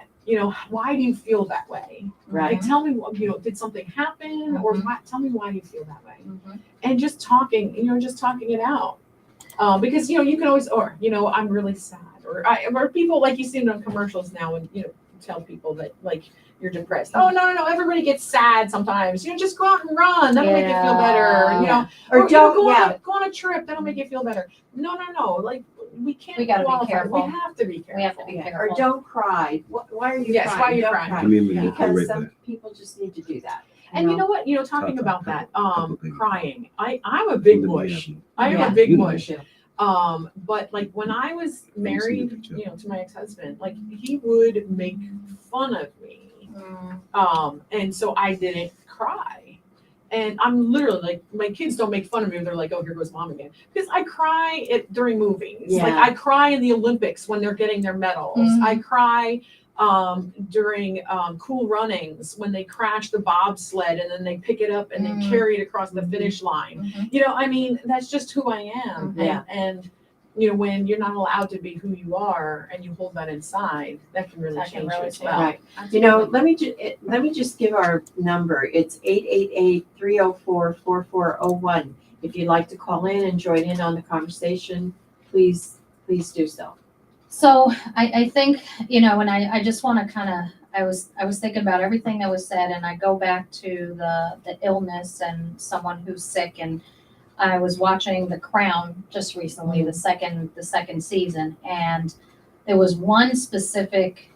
Why do you feel that way? Right. Like, tell me, did something happen, or tell me why you feel that way, Mhm. and just talking it out. Because you can always, or I'm really sad, or people like you see in the commercials now, and tell people that like you're depressed. Oh no, everybody gets sad sometimes. Just go out and run. That'll make you feel better. Yeah. Or don't, go on a trip. That'll make you feel better. No. Like we can't. We gotta be qualify. careful. We have to be careful. We have to be or careful. don't cry. Why are you Yes, crying? why are you Don't crying? cry. Give me a minute, I'll Because right some back. people just need to do that. And you know what? Talking Talk about a that, couple things. crying. I'm a big mush. I am Yeah. a big You mush. But like when I was see the married, picture. to my ex-husband, like he would make fun of me. And so I didn't cry. And I'm literally like, my kids don't make fun of me. They're like, oh, here goes mom again. Because I cry during movies. Like Yeah. I cry in the Olympics when they're getting their medals. Mhm. I cry during cool runnings when they crash the bobsled and then they pick it up and they carry it across the finish line. Mhm. That's just who I am. Yeah. And when you're not allowed to be who you are and you hold that inside, that can really That can change really you as change. well. Right. Absolutely. Let me just give our number. It's 888-304-4401. If you'd like to call in and join in on the conversation, please do so. So I think, and I just want to kind of, I was thinking about everything that was said, and I go back to the illness and someone who's sick, and I was watching The Crown just recently, the second season, and there was one specific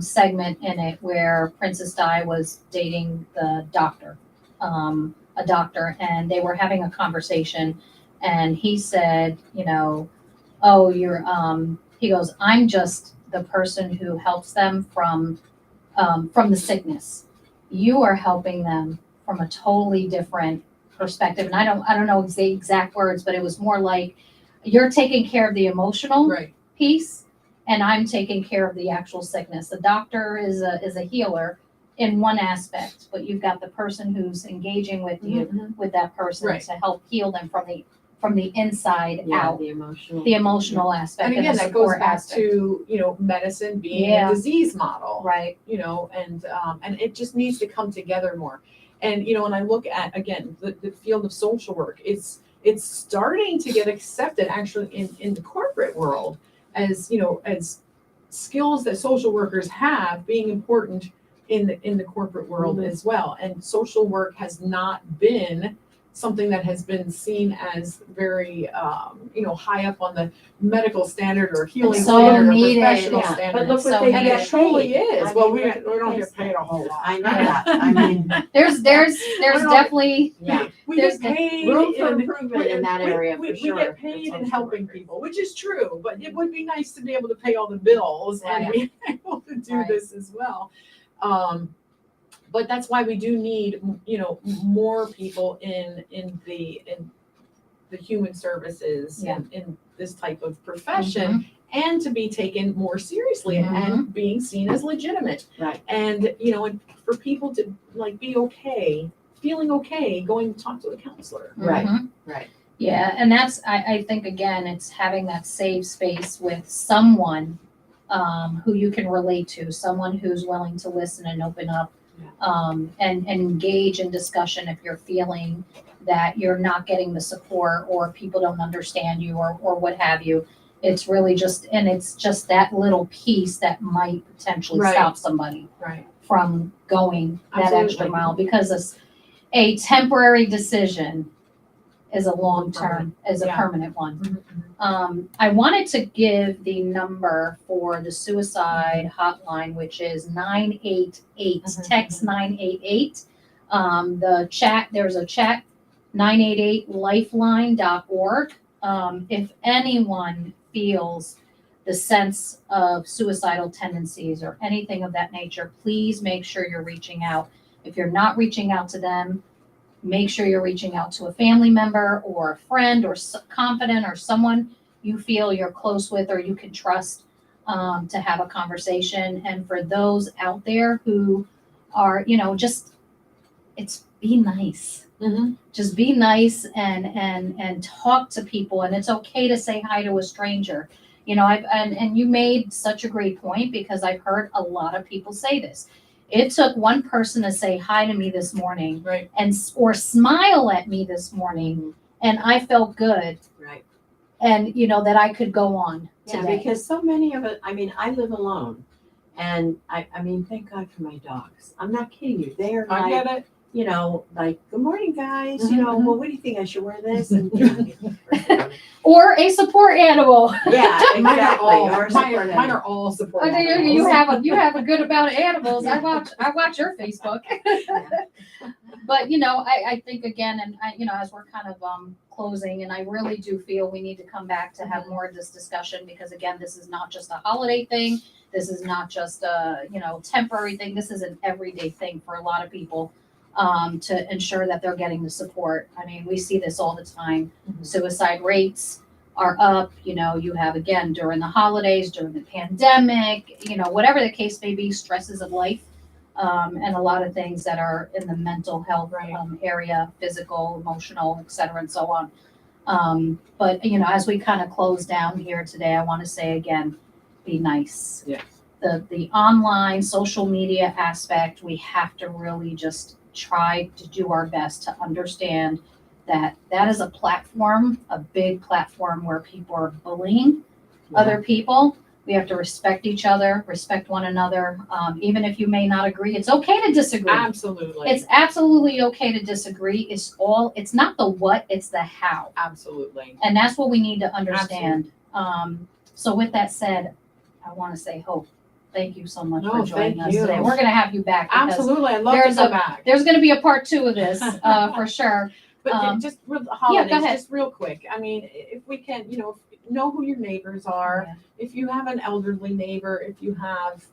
segment in it where Princess Di was dating the doctor, a doctor, and they were having a conversation, and he said, oh, you're, he goes, I'm just the person who helps them from the sickness. You are helping them from a totally different perspective. And I don't know the exact words, but it was more like you're taking care of the emotional Right. piece, and I'm taking care of the actual sickness. The doctor is a healer in one aspect, but you've got the person who's engaging with you, with that person, Right. to help heal them from the inside out. The emotional. The emotional aspect. And again, the that goes support back aspect. to, medicine being Yeah. a disease model. Right. And it just needs to come together more. And, when I look at, again, the field of social work, it's starting to get accepted actually in the corporate world as, as skills that social workers have being important in the corporate world as well. And social work has not been something that has been seen as very, high up on the medical standard or healing It's so standard or needed, professional yeah. standard. But look what So they And get it truly paid. is. I Well, mean, we look don't what get they paid a whole lot. I know that. I mean, There's definitely, yeah. We There's get paid room for in- improvement in that area for we sure. get paid for in social helping workers. people, which is true, but it would be nice to be able to pay all the bills and Right. be able to do Right. this as well. But that's why we do need, more people in the human services Yeah. in this type of profession. and to be taken more seriously and being seen as legitimate. Right. And, you know, and for people to like be okay, feeling okay, going to talk to a counselor. Right. Mhm. Right. Yeah, and that's, I think, again, it's having that safe space with someone who you can relate to, someone who's willing to listen and open up, and engage in discussion if you're feeling that you're not getting the support or people don't understand you or what have you. It's really just, and it's just that little piece that might potentially Right. stop somebody Right. from going that extra Absolutely. mile, because a temporary decision is a long-term, is a Yeah. permanent one. Mhm. I wanted to give the number for the suicide hotline, which is 988, text 988. The chat, there's a chat, 988lifeline.org. If anyone feels the sense of suicidal tendencies or anything of that nature, please make sure you're reaching out. If you're not reaching out to them, make sure you're reaching out to a family member or a friend or confidant or someone you feel you're close with or you can trust, to have a conversation. And for those out there who are, you know, just, it's be nice. Mhm. Just be nice and talk to people. And it's okay to say hi to a stranger. You know, and you made such a great point, because I've heard a lot of people say this. It took one person to say hi to me this morning Right. or smile at me this morning, and I felt good, Right. and you know that I could go on Yeah, today. because so many of it, I mean, I live alone. And I mean, thank God for my dogs. I'm not kidding you. They are I like, get it. you know, like, good morning, guys. You know, Mhm. well, what do you think? I should wear this? And Or a support animal. yeah, Mine are exactly. all, Or mine are all support I think animals. you have a good amount of animals. I watch your Facebook. But you know, I think again, and I, you know, as we're kind of closing, and I really do feel we need to come back to have more of this discussion, because again, this is not just a holiday thing. This is not just a, you know, temporary thing. This is an everyday thing for a lot of people, to ensure that they're getting the support. I mean, we see this all the time. Mhm. Suicide rates are up. You know, you have, again, during the holidays, during the pandemic, you know, whatever the case may be, stresses of life, and a lot of things that are in the mental health Right. area, physical, emotional, et cetera, and so on. But, you know, as we kind of close down here today, I want to say again, be nice. Yes. The online social media aspect, we have to really just try to do our best to understand that that is a platform, a big platform where people are bullying other people. We have to respect each other, respect one another. Even if you may not agree, it's okay to disagree. Absolutely. It's absolutely okay to disagree. It's not the what, it's the how. Absolutely. And that's what we need to understand. So with that said, I want to say, Hope, thank you so much for No, joining thank us you. today. We're going to have you back, because Absolutely. I'd love to there's come back. there's going to be a part 2 of this, for sure. But just real holidays, ahead. just real quick. I mean, if we can, you know who your neighbors are. Yeah. If you have an elderly neighbor, if you have,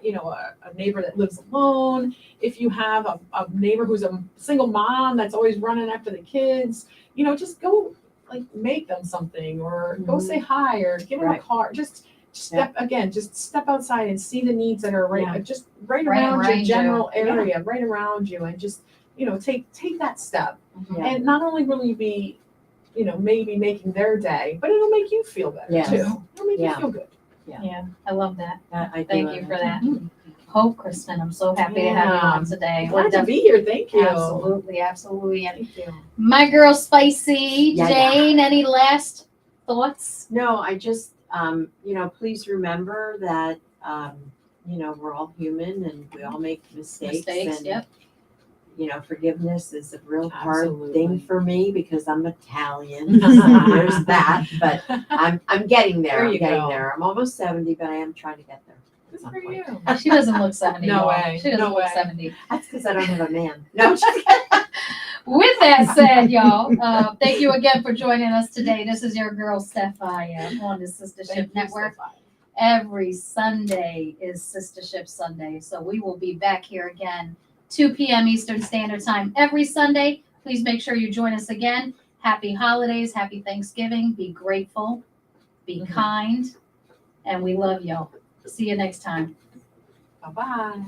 you know, a neighbor that lives alone, if you have a neighbor who's a single mom that's always running after the kids, you know, just go like make them something, or go say hi, or give them a Right. card. Just step outside and see the needs that are right Right around your around general you. area, right around you, and just, you know, take that step. Yeah. And not only will you be, you know, maybe making their day, but it'll make you feel better Yes. too. It'll make Yeah. you feel good. Yeah, I love that. I do Thank love you that. for that. Hope, Kristen, I'm so happy to have you Yeah. on today. Glad to be here. Thank you. Absolutely, absolutely. And Thank you. my girl Spicy, Yeah, Jane, any last thoughts? No, I just, you know, please remember that, you know, we're all human and we all make mistakes. And, Yep. you know, forgiveness is a real hard Absolutely. thing for me because I'm Italian. There's that, but I'm getting there. There I'm you getting go. there. I'm almost 70, but I am trying to get there. Good for you. She doesn't look 70. No y'all. way, She doesn't no look way. 70. That's because I don't have a man. No, just kidding. With that said, y'all, thank you again for joining us today. This is your girl Stephia on the Sistership Thank you, Network. Stephanie. Every Sunday is Sistership Sunday. So we will be back here again, 2 p.m. Eastern Standard Time every Sunday. Please make sure you join us again. Happy holidays, happy Thanksgiving. Be grateful, be kind, and we love y'all. See you next time. Bye-bye.